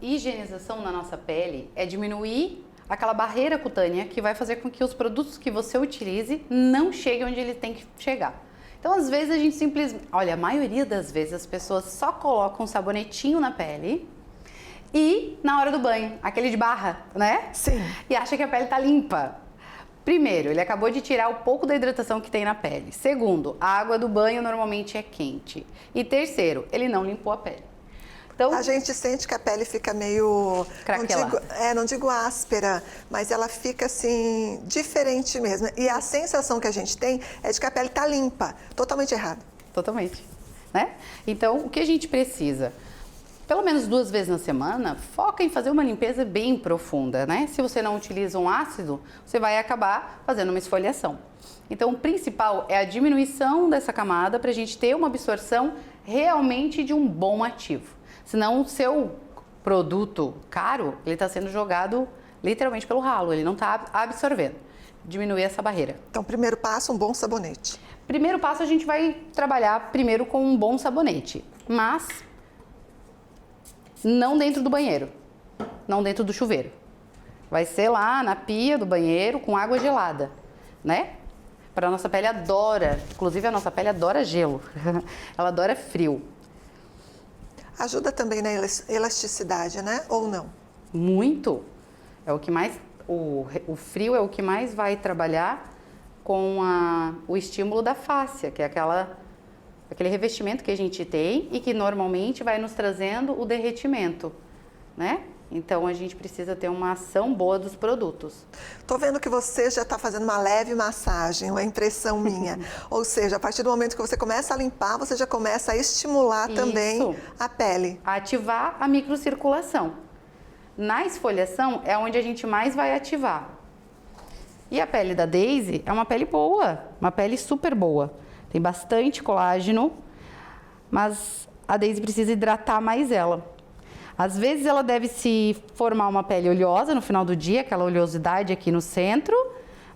higienização na nossa pele é diminuir aquela barreira cutânea que vai fazer com que os produtos que você utilize não cheguem onde eles têm que chegar. Então, às vezes, a gente simplesmente... Olha, a maioria das vezes as pessoas só colocam um sabonetinho na pele e na hora do banho, aquele de barra, né? Sim. E acha que a pele tá limpa. Primeiro, ele acabou de tirar um pouco da hidratação que tem na pele. Segundo, a água do banho normalmente é quente. E terceiro, ele não limpou a pele. Então, a gente sente que a pele fica meio, não digo áspera, mas ela fica assim, diferente mesmo. E a sensação que a gente tem é de que a pele está limpa, totalmente errado. Totalmente, né? Então, o que a gente precisa? Pelo menos 2 vezes na semana, foca em fazer uma limpeza bem profunda, né? Se você não utiliza um ácido, você vai acabar fazendo uma esfoliação. Então, o principal é a diminuição dessa camada para a gente ter uma absorção realmente de um bom ativo. Senão o seu produto caro, ele está sendo jogado literalmente pelo ralo, ele não está absorvendo. Diminuir essa barreira. Então, primeiro passo, um bom sabonete. Primeiro passo, a gente vai trabalhar primeiro com um bom sabonete, mas não dentro do banheiro, não dentro do chuveiro. Vai ser lá na pia do banheiro com água gelada, né? Para a nossa pele adora, inclusive a nossa pele adora gelo, ela adora frio. Ajuda também na elasticidade, né? Ou não? Muito. É o que mais, o frio é o que mais vai trabalhar com o estímulo da fáscia, que é aquele revestimento que a gente tem e que normalmente vai nos trazendo o derretimento, né? Então, a gente precisa ter uma ação boa dos produtos. Tô vendo que você já está fazendo uma leve massagem, uma impressão minha. Ou seja, a partir do momento que você começa a limpar, você já começa a estimular também a pele. A ativar a microcirculação. Na esfoliação é onde a gente mais vai ativar. E a pele da Deise é uma pele boa, uma pele super boa. Tem bastante colágeno, mas a Deise precisa hidratar mais ela. Às vezes ela deve se formar uma pele oleosa no final do dia, aquela oleosidade aqui no centro,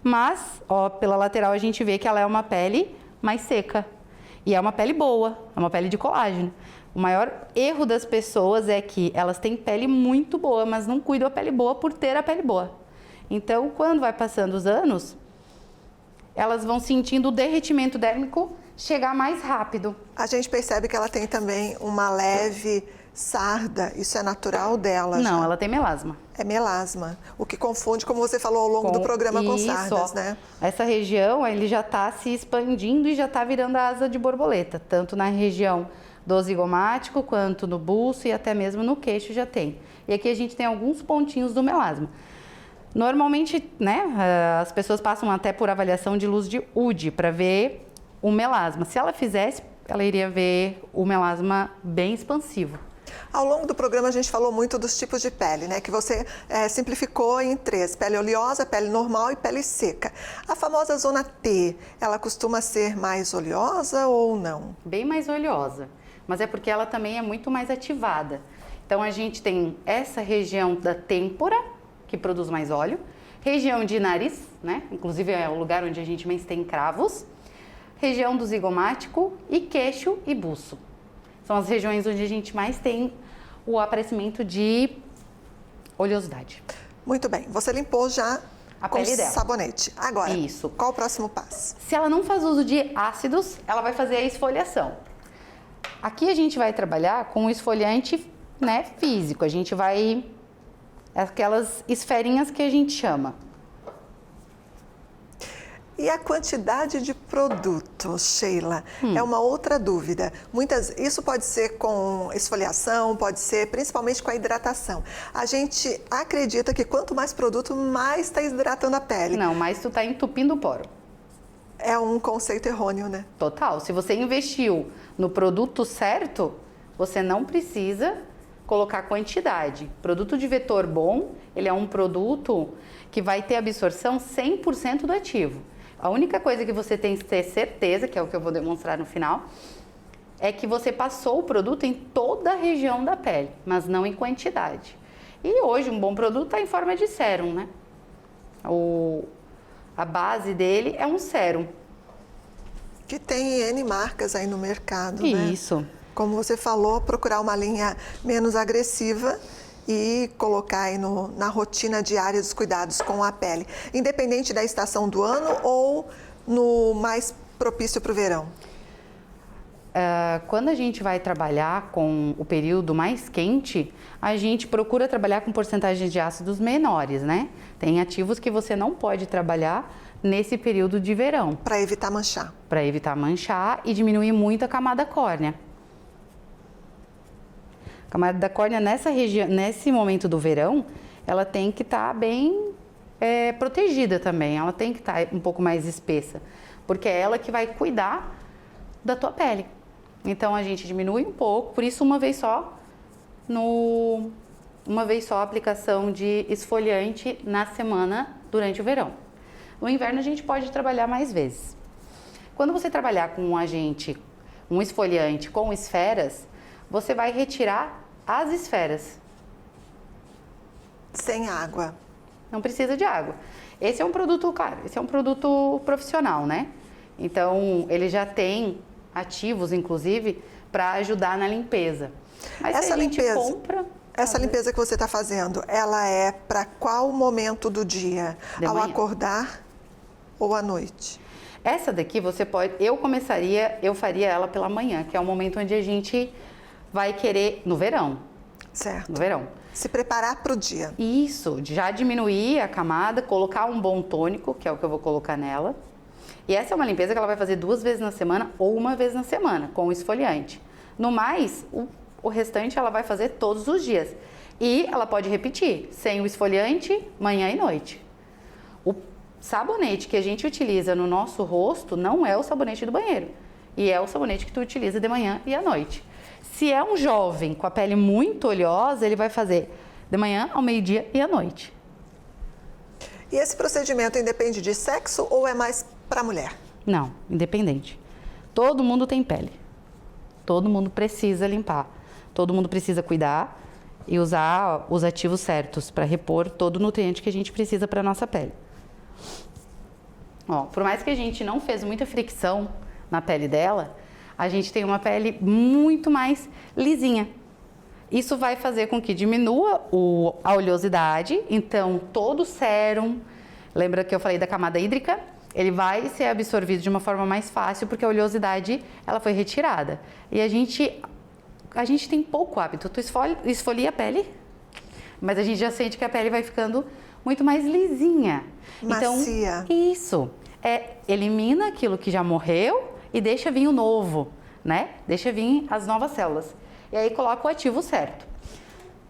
mas ó, pela lateral a gente vê que ela é uma pele mais seca. E é uma pele boa, é uma pele de colágeno. O maior erro das pessoas é que elas têm pele muito boa, mas não cuidam da pele boa por ter a pele boa. Então, quando vai passando os anos, elas vão sentindo o derretimento dérmico chegar mais rápido. A gente percebe que ela tem também uma leve sarda, isso é natural dela? Não, já? ela tem melasma. É melasma, o que confunde, como você falou ao longo do programa, com sardas, né? Essa região, ele já está se expandindo e já está virando a asa de borboleta, tanto na região do zigomático, quanto no buço e até mesmo no queixo já tem. E aqui a gente tem alguns pontinhos do melasma. Normalmente, né, as pessoas passam até por avaliação de luz de UD para ver o melasma. Se ela fizesse, ela iria ver o melasma bem expansivo. Ao longo do programa a gente falou muito dos tipos de pele, né? Que você simplificou em 3, pele oleosa, pele normal e pele seca. A famosa zona T, ela costuma ser mais oleosa ou não? Bem mais oleosa, mas é porque ela também é muito mais ativada. Então, a gente tem essa região da têmpora, que produz mais óleo, região de nariz, né? Inclusive é o lugar onde a gente mais tem cravos, região do zigomático e queixo e buço. São as regiões onde a gente mais tem o aparecimento de oleosidade. Muito bem, você limpou já A com pele dela. sabonete. Agora, Isso. qual o próximo passo? Se ela não faz uso de ácidos, ela vai fazer a esfoliação. Aqui a gente vai trabalhar com o esfoliante, né, físico. A gente vai... aquelas esferinhas que a gente chama. E a quantidade de produto, Sheila, é uma outra dúvida. Isso pode ser com esfoliação, pode ser principalmente com a hidratação. A gente acredita que quanto mais produto, mais está hidratando a pele. Não, mas tu tá entupindo o poro. É um conceito errôneo, né? Total. Se você investiu no produto certo, você não precisa colocar quantidade. Produto de vetor bom, ele é um produto que vai ter absorção 100% do ativo. A única coisa que você tem que ter certeza, que é o que eu vou demonstrar no final, é que você passou o produto em toda a região da pele, mas não em quantidade. E hoje um bom produto está em forma de sérum, né? A base dele é um sérum. Que tem N marcas aí no mercado, né? Isso. Como você falou, procurar uma linha menos agressiva e colocar aí na rotina diária dos cuidados com a pele, independente da estação do ano ou no mais propício para o verão? Quando a gente vai trabalhar com o período mais quente, a gente procura trabalhar com porcentagens de ácidos menores, né? Tem ativos que você não pode trabalhar nesse período de verão. Para evitar manchar. Para evitar manchar e diminuir muito a camada córnea. A camada da córnea nessa região, nesse momento do verão, ela tem que estar bem protegida também. Ela tem que estar um pouco mais espessa, porque é ela que vai cuidar da tua pele. Então a gente diminui um pouco, por isso uma vez só a aplicação de esfoliante na semana durante o verão. No inverno a gente pode trabalhar mais vezes. Quando você trabalhar com um esfoliante com esferas, você vai retirar as esferas. Sem água. Não precisa de água. Esse é um produto, claro, esse é um produto profissional, né? Então, ele já tem ativos, inclusive, para ajudar na limpeza. Mas Essa se a gente limpeza, compra... Essa limpeza que você está fazendo, ela é para qual momento do dia? Ao manhã. Acordar ou à noite? Essa daqui você pode... Eu faria ela pela manhã, que é o momento onde a gente vai querer... No verão. Certo. No verão. Se preparar para o dia. Isso, já diminuir a camada, colocar um bom tônico, que é o que eu vou colocar nela. E essa é uma limpeza que ela vai fazer 2 vezes na semana ou 1 vez na semana, com o esfoliante. No mais, o restante ela vai fazer todos os dias. E ela pode repetir, sem o esfoliante, manhã e noite. O sabonete que a gente utiliza no nosso rosto não é o sabonete do banheiro. E é o sabonete que tu utiliza de manhã e à noite. Se é um jovem com a pele muito oleosa, ele vai fazer de manhã, ao meio-dia e à noite. E esse procedimento independe de sexo ou é mais para mulher? Não, independente. Todo mundo tem pele. Todo mundo precisa limpar. Todo mundo precisa cuidar e usar os ativos certos para repor todo o nutriente que a gente precisa para a nossa pele. Ó, por mais que a gente não fez muita fricção na pele dela, a gente tem uma pele muito mais lisinha. Isso vai fazer com que diminua a oleosidade, então todo o sérum, lembra que eu falei da camada hídrica? Ele vai ser absorvido de uma forma mais fácil porque a oleosidade ela foi retirada. E a gente tem pouco hábito, tu esfolia a pele, mas a gente já sente que a pele vai ficando muito mais lisinha. Macia. Então, isso, elimina aquilo que já morreu e deixa vir o novo, né? Deixa vir as novas células. E aí coloca o ativo certo.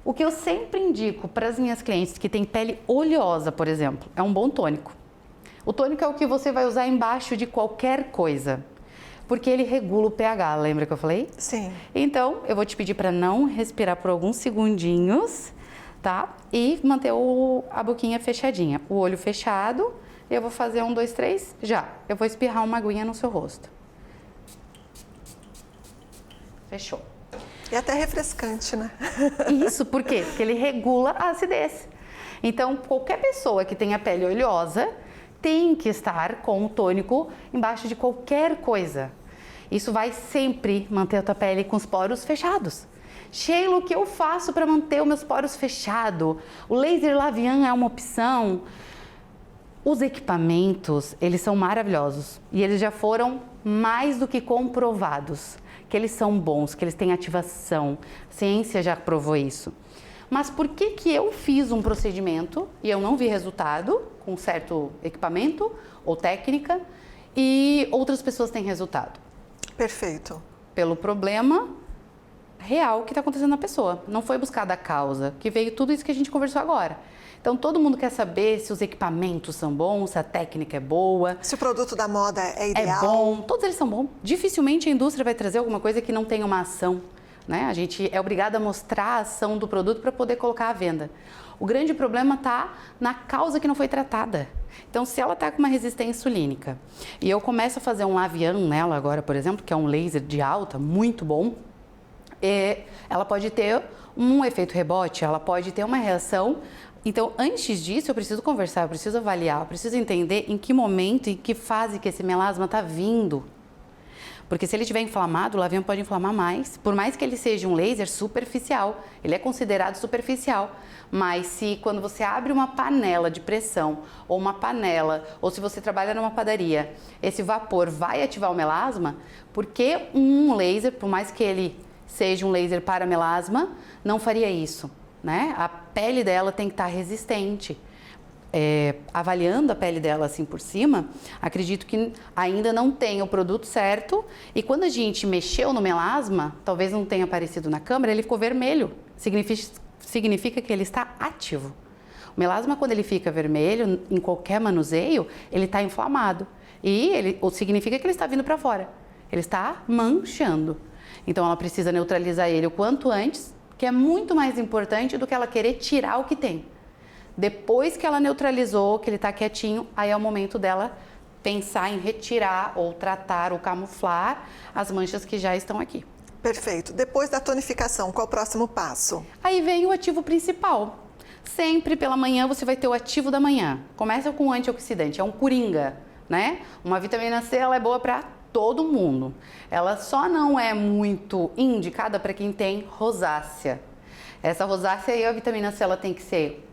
O que eu sempre indico para as minhas clientes que têm pele oleosa, por exemplo, é um bom tônico. O tônico é o que você vai usar embaixo de qualquer coisa, porque ele regula o pH, lembra que eu falei? Sim. Então, eu vou te pedir para não respirar por alguns segundinhos, tá? E manter a boquinha fechadinha, o olho fechado. Eu vou fazer 1, 2, 3, já. Eu vou espirrar uma aguinha no seu rosto. Fechou. E até refrescante, né? Isso, por quê? Porque ele regula a acidez. Então, qualquer pessoa que tenha pele oleosa tem que estar com o tônico embaixo de qualquer coisa. Isso vai sempre manter a tua pele com os poros fechados. Sheila, o que eu faço para manter os meus poros fechados? O laser Lavian é uma opção. Os equipamentos, eles são maravilhosos e eles já foram mais do que comprovados, que eles são bons, que eles têm ativação. A ciência já provou isso. Mas por que que eu fiz um procedimento e eu não vi resultado com certo equipamento ou técnica e outras pessoas têm resultado? Perfeito. Pelo problema real que está acontecendo na pessoa. Não foi buscada a causa, que veio tudo isso que a gente conversou agora. Então, todo mundo quer saber se os equipamentos são bons, se a técnica é boa. Se o produto da moda é ideal. É bom, todos eles são bons. Dificilmente a indústria vai trazer alguma coisa que não tenha uma ação, né? A gente é obrigado a mostrar a ação do produto para poder colocar à venda. O grande problema está na causa que não foi tratada. Então, se ela está com uma resistência insulínica e eu começo a fazer um Lavian nela agora, por exemplo, que é um laser de alta, muito bom, ela pode ter um efeito rebote, ela pode ter uma reação. Então, antes disso, eu preciso conversar, eu preciso avaliar, eu preciso entender em que momento, em que fase que esse melasma está vindo. Porque se ele estiver inflamado, o Lavian pode inflamar mais. Por mais que ele seja um laser superficial, ele é considerado superficial. Mas se quando você abre uma panela de pressão, ou uma panela, ou se você trabalha numa padaria, esse vapor vai ativar o melasma, porque um laser, por mais que ele seja um laser para melasma, não faria isso, né? A pele dela tem que estar resistente. Avaliando a pele dela assim por cima, acredito que ainda não tem o produto certo e quando a gente mexeu no melasma, talvez não tenha aparecido na câmera, ele ficou vermelho, significa que ele está ativo. O melasma, quando ele fica vermelho, em qualquer manuseio, ele está inflamado e significa que ele está vindo para fora, ele está manchando. Então ela precisa neutralizar ele o quanto antes, que é muito mais importante do que ela querer tirar o que tem. Depois que ela neutralizou, que ele está quietinho, aí é o momento dela pensar em retirar ou tratar ou camuflar as manchas que já estão aqui. Perfeito. Depois da tonificação, qual o próximo passo? Aí vem o ativo principal. Sempre pela manhã você vai ter o ativo da manhã. Começa com o antioxidante, é um coringa, né? Uma vitamina C, ela é boa para todo mundo. Ela só não é muito indicada para quem tem rosácea. Essa rosácea aí, a vitamina C, ela tem que ser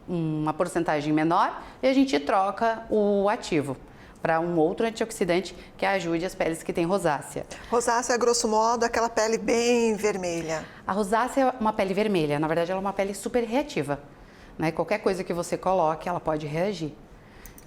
uma porcentagem menor e a gente troca o ativo para um outro antioxidante que ajude as peles que têm rosácea. Rosácea, grosso modo, aquela pele bem vermelha. A rosácea é uma pele vermelha, na verdade ela é uma pele super reativa, né? Qualquer coisa que você coloque, ela pode reagir.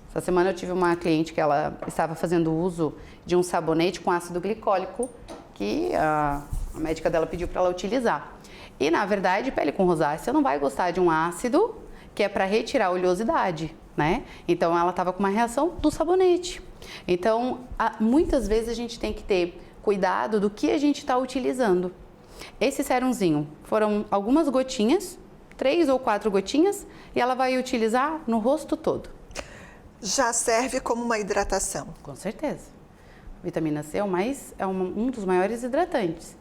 Essa semana eu tive uma cliente que ela estava fazendo uso de um sabonete com ácido glicólico que a médica dela pediu para ela utilizar. E, na verdade, pele com rosácea não vai gostar de um ácido que é para retirar a oleosidade, né? Então, ela estava com uma reação do sabonete. Então, muitas vezes a gente tem que ter cuidado do que a gente está utilizando. Esse serumzinho foram algumas gotinhas, 3 ou 4 gotinhas, e ela vai utilizar no rosto todo. Já serve como uma hidratação? Com certeza. Vitamina C é um dos maiores hidratantes.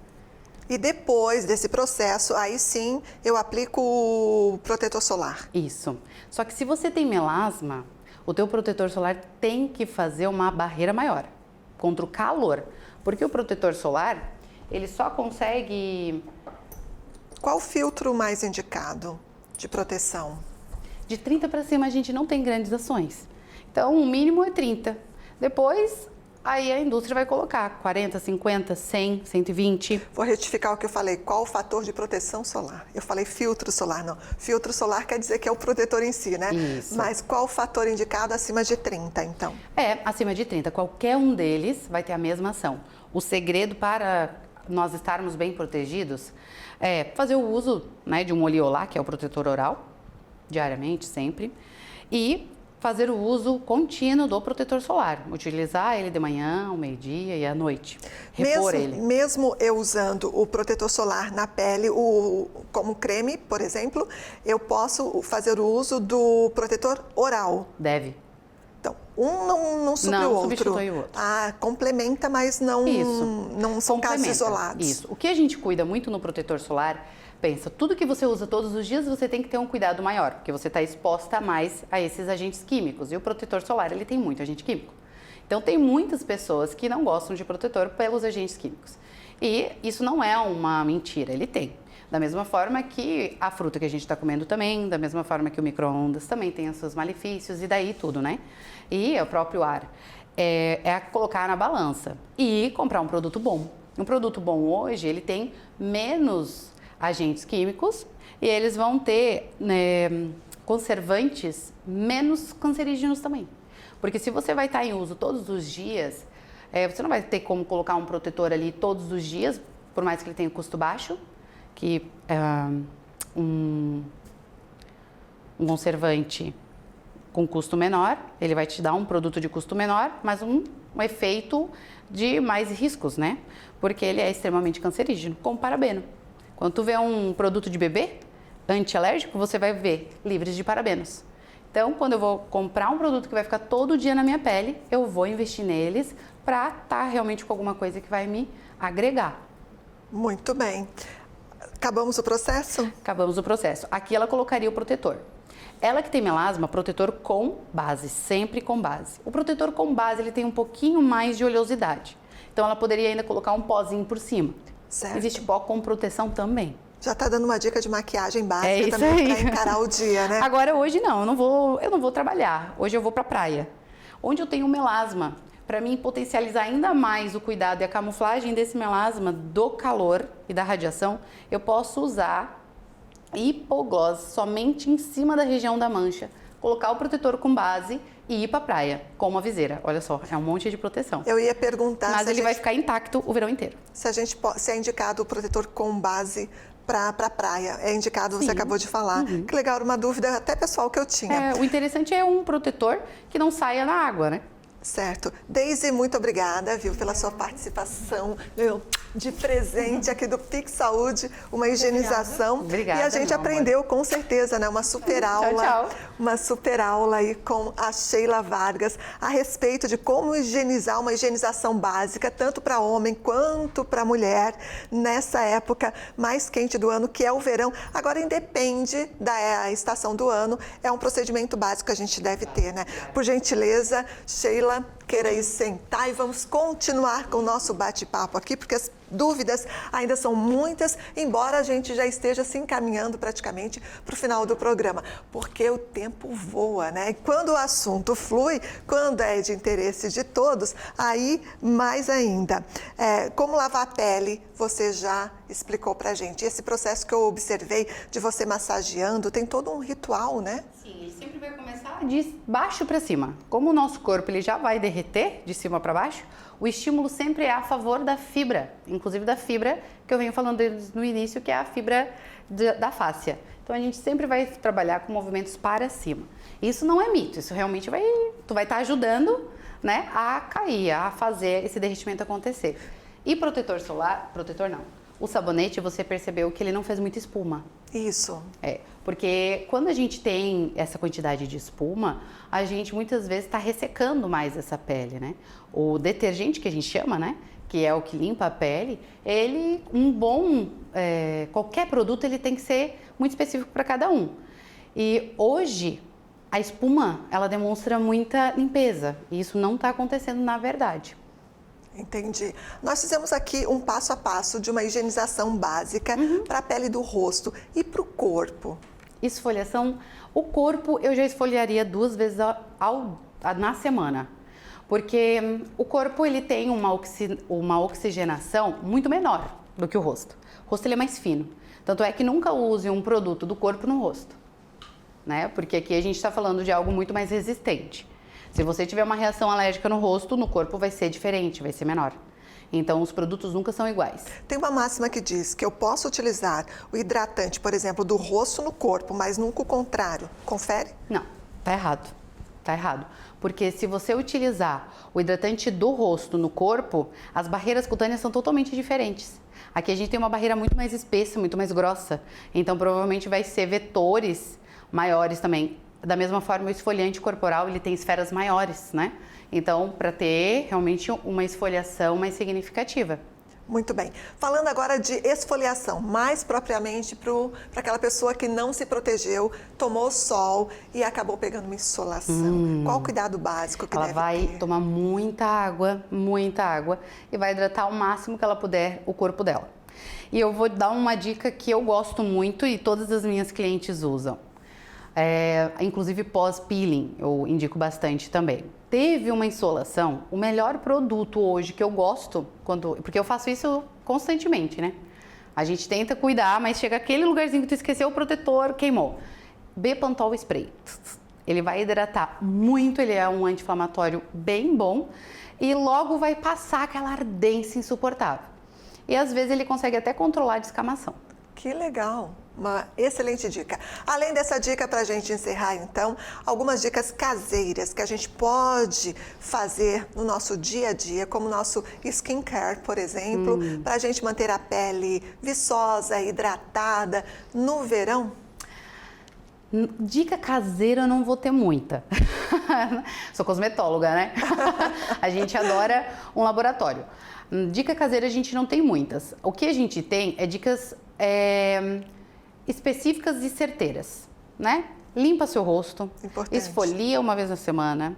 E depois desse processo, aí sim, eu aplico o protetor solar. Isso. Só que se você tem melasma, o teu protetor solar tem que fazer uma barreira maior contra o calor. Porque o protetor solar, ele só consegue... Qual o filtro mais indicado de proteção? De 30 para cima a gente não tem grandes ações. Então, o mínimo é 30. Depois... Aí a indústria vai colocar 40, 50, 100, 120. Vou retificar o que eu falei. Qual o fator de proteção solar? Eu falei filtro solar, não. Filtro solar quer dizer que é o protetor em si, né? Isso. Mas qual o fator indicado acima de 30, então? Acima de 30. Qualquer um deles vai ter a mesma ação. O segredo para nós estarmos bem protegidos é fazer o uso, né, de um oleolar, que é o protetor oral, diariamente, sempre. E fazer o uso contínuo do protetor solar, utilizar ele de manhã, ao meio-dia e à noite, repor ele. Mesmo eu usando o protetor solar na pele, como creme, por exemplo, eu posso fazer o uso do protetor oral? Deve. Então, Um não supre o Não outro. substitui o outro. Ah, complementa, mas não são casos isolados. Isso. O que a gente cuida muito no protetor solar, pensa, tudo que você usa todos os dias, você tem que ter um cuidado maior, porque você está exposta mais a esses agentes químicos. E o protetor solar, ele tem muito agente químico. Então, tem muitas pessoas que não gostam de protetor pelos agentes químicos. E isso não é uma mentira, ele tem. Da mesma forma que a fruta que a gente está comendo também, da mesma forma que o micro-ondas também tem os seus malefícios e daí tudo, né? E o próprio ar. É colocar na balança e comprar um produto bom. Um produto bom hoje, ele tem menos agentes químicos e eles vão ter conservantes menos cancerígenos também. Porque se você vai estar em uso todos os dias, você não vai ter como colocar um protetor ali todos os dias, por mais que ele tenha custo baixo, que um conservante com custo menor, ele vai te dar um produto de custo menor, mas um efeito de mais riscos, né? Porque ele é extremamente cancerígeno, como parabeno. Quando tu vê um produto de bebê antialérgico, você vai ver livres de parabenos. Então, quando eu vou comprar um produto que vai ficar todo dia na minha pele, eu vou investir neles para estar realmente com alguma coisa que vai me agregar. Muito bem. Acabamos o processo? Acabamos o processo. Aqui ela colocaria o protetor. Ela que tem melasma, protetor com base, sempre com base. O protetor com base, ele tem um pouquinho mais de oleosidade. Então, ela poderia ainda colocar um pozinho por cima. Certo. Existe pó com proteção também. Já está dando uma dica de maquiagem básica também para encarar o dia, né? Agora, hoje não, eu não vou trabalhar. Hoje eu vou para a praia, onde eu tenho melasma. Para mim potencializar ainda mais o cuidado e a camuflagem desse melasma do calor e da radiação, eu posso usar hipoglós somente em cima da região da mancha, colocar o protetor com base e ir para a praia com uma viseira. Olha só, é um monte de proteção. Eu ia perguntar mas ele vai ficar intacto o verão inteiro. Se é indicado o protetor com base para a praia. É indicado, você acabou de falar. Uhum. Que legal, uma dúvida até pessoal que eu tinha. O interessante é um protetor que não saia na água, né? Certo. Deise, muito obrigada, viu, pela sua participação, de presente aqui do Pix Saúde, uma higienização. Obrigada, e a gente aprendeu com certeza, né, uma super aula. Tchau. Uma super aula aí com a Sheila Vargas a respeito de como higienizar, uma higienização básica, tanto para homem quanto para mulher, nessa época mais quente do ano, que é o verão. Agora, independe da estação do ano, é um procedimento básico que a gente deve ter, né? Por gentileza, Sheila, queira ir sentar e vamos continuar com o nosso bate-papo aqui, porque as dúvidas ainda são muitas, embora a gente já esteja se encaminhando praticamente para o final do programa, porque o tempo voa, né? E quando o assunto flui, quando é de interesse de todos, aí mais ainda. Como lavar a pele, você já explicou pra gente. Esse processo que eu observei de você massageando, tem todo um ritual, né? Sim, ele sempre vai começar de baixo para cima. Como o nosso corpo ele já vai derreter de cima para baixo, o estímulo sempre é a favor da fibra, inclusive da fibra que eu venho falando no início, que é a fibra da fáscia. Então a gente sempre vai trabalhar com movimentos para cima. Isso não é mito, isso realmente tu vai estar ajudando, né, a cair, a fazer esse derretimento acontecer. E protetor solar, protetor não. O sabonete, você percebeu que ele não fez muita espuma. Isso. Porque quando a gente tem essa quantidade de espuma, a gente muitas vezes está ressecando mais essa pele, né? O detergente que a gente chama, né? Que é o que limpa a pele, qualquer produto ele tem que ser muito específico para cada um. E hoje, a espuma, ela demonstra muita limpeza. E isso não está acontecendo na verdade. Entendi. Nós fizemos aqui um passo a passo de uma higienização básica para a pele do rosto e para o corpo. Esfoliação, o corpo eu já esfoliaria 2 vezes na semana, porque o corpo ele tem uma oxigenação muito menor do que o rosto. O rosto ele é mais fino, tanto é que nunca use um produto do corpo no rosto, né? Porque aqui a gente está falando de algo muito mais resistente. Se você tiver uma reação alérgica no rosto, no corpo vai ser diferente, vai ser menor. Então, os produtos nunca são iguais. Tem uma máxima que diz que eu posso utilizar o hidratante, por exemplo, do rosto no corpo, mas nunca o contrário. Confere? Não, tá errado. Tá errado. Porque se você utilizar o hidratante do rosto no corpo, as barreiras cutâneas são totalmente diferentes. Aqui a gente tem uma barreira muito mais espessa, muito mais grossa. Então, provavelmente vai ser vetores maiores também. Da mesma forma, o esfoliante corporal, ele tem esferas maiores, né? Então, para ter realmente uma esfoliação mais significativa. Muito bem. Falando agora de esfoliação, mais propriamente para aquela pessoa que não se protegeu, tomou sol e acabou pegando uma insolação. Qual o cuidado básico que ela deve vai ter? tomar muita água e vai hidratar o máximo que ela puder o corpo dela. E eu vou dar uma dica que eu gosto muito e todas as minhas clientes usam. Inclusive pós-peeling, eu indico bastante também. Teve uma insolação, o melhor produto hoje que eu gosto, porque eu faço isso constantemente, né? A gente tenta cuidar, mas chega aquele lugarzinho que tu esqueceu o protetor, queimou. Bepantol Spray. Ele vai hidratar muito, ele é um anti-inflamatório bem bom e logo vai passar aquela ardência insuportável. E às vezes ele consegue até controlar a descamação. Que legal! Uma excelente dica. Além dessa dica, para a gente encerrar então, algumas dicas caseiras que a gente pode fazer no nosso dia a dia, como o nosso skincare, por exemplo, para a gente manter a pele viçosa, hidratada no verão. Dica caseira eu não vou ter muita. Sou cosmetóloga, né? A gente adora um laboratório. Dica caseira a gente não tem muitas. O que a gente tem é dicas específicas e certeiras, né? Limpa seu rosto, Importante. Esfolia uma vez na semana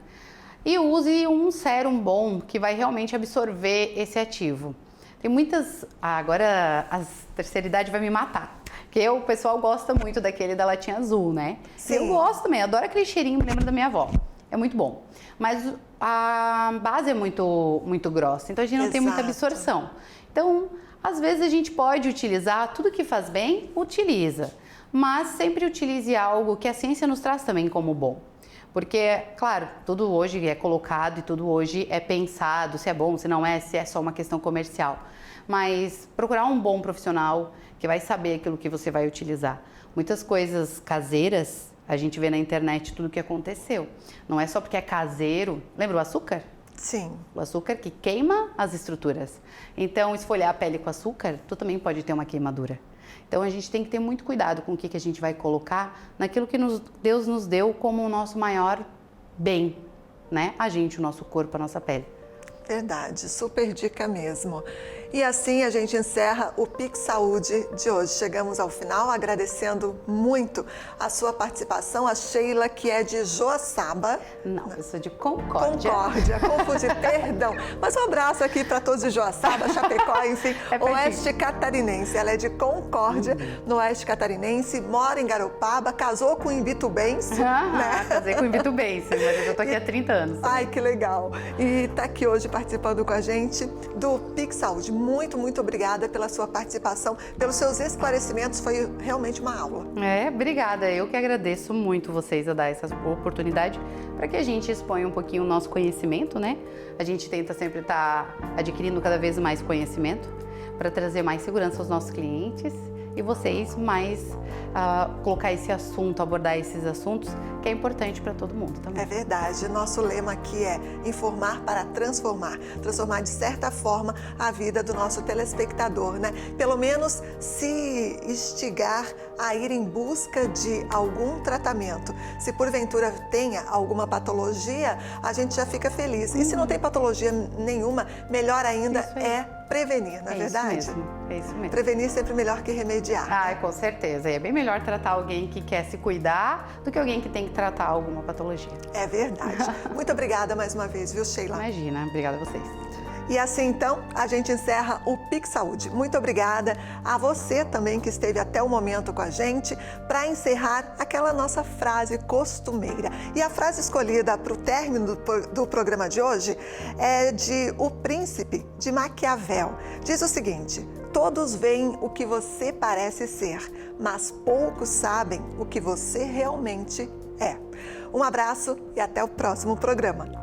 e use um sérum bom que vai realmente absorver esse ativo. Tem muitas... agora a terceira idade vai me matar. Porque o pessoal gosta muito daquele da latinha azul, né? Sim. Eu gosto também, adoro aquele cheirinho, me lembra da minha avó. É muito bom. Mas a base é muito grossa, então a gente não tem muita absorção. Então, às vezes a gente pode utilizar tudo que faz bem, utiliza. Mas sempre utilize algo que a ciência nos traz também como bom. Porque, claro, tudo hoje é colocado e tudo hoje é pensado, se é bom, se não é, se é só uma questão comercial. Mas procurar um bom profissional que vai saber aquilo que você vai utilizar. Muitas coisas caseiras, a gente vê na internet tudo o que aconteceu. Não é só porque é caseiro. Lembra o açúcar? Sim. O açúcar que queima as estruturas. Então, esfoliar a pele com açúcar, tu também pode ter uma queimadura. Então, a gente tem que ter muito cuidado com o que a gente vai colocar naquilo que Deus nos deu como o nosso maior bem, né? A gente, o nosso corpo, a nossa pele. Verdade, super dica mesmo. E assim a gente encerra o Pix Saúde de hoje. Chegamos ao final agradecendo muito a sua participação, a Sheila, que é de Joaçaba. Não, eu sou de Concórdia. Confundi, perdão. Mas um abraço aqui para todos de Joaçaba, Chapecó, enfim, Oeste Catarinense. Ela é de Concórdia, no Oeste Catarinense, mora em Garopaba, casou com Imbitubense. Né? Casei com Imbitubense, mas eu já tô aqui há 30 anos. Ai, que legal. E tá aqui hoje participando com a gente do Pix Saúde. Muito, muito obrigada pela sua participação, pelos seus esclarecimentos, foi realmente uma aula. Obrigada. Eu que agradeço muito vocês a dar essa oportunidade para que a gente exponha um pouquinho o nosso conhecimento, né? A gente tenta sempre estar adquirindo cada vez mais conhecimento para trazer mais segurança aos nossos clientes e vocês mais colocar esse assunto, abordar esses assuntos, que é importante para todo mundo também. É verdade. Nosso lema aqui é informar para transformar. Transformar, de certa forma, a vida do nosso telespectador, né? Pelo menos se instigar a ir em busca de algum tratamento. Se porventura tenha alguma patologia, a gente já fica feliz. E se não tem patologia nenhuma, melhor ainda é prevenir, não é verdade? É isso mesmo. Prevenir sempre melhor que remediar. Com certeza. É bem melhor tratar alguém que quer se cuidar do que alguém que tem que tratar alguma patologia. É verdade. Muito obrigada mais uma vez, viu, Sheila? Imagina. Obrigada a vocês. E assim, então, a gente encerra o Pix Saúde. Muito obrigada a você também que esteve até o momento com a gente para encerrar aquela nossa frase costumeira. E a frase escolhida para o término do programa de hoje é de O Príncipe, de Maquiavel. Diz o seguinte: todos veem o que você parece ser, mas poucos sabem o que você realmente é. Um abraço e até o próximo programa.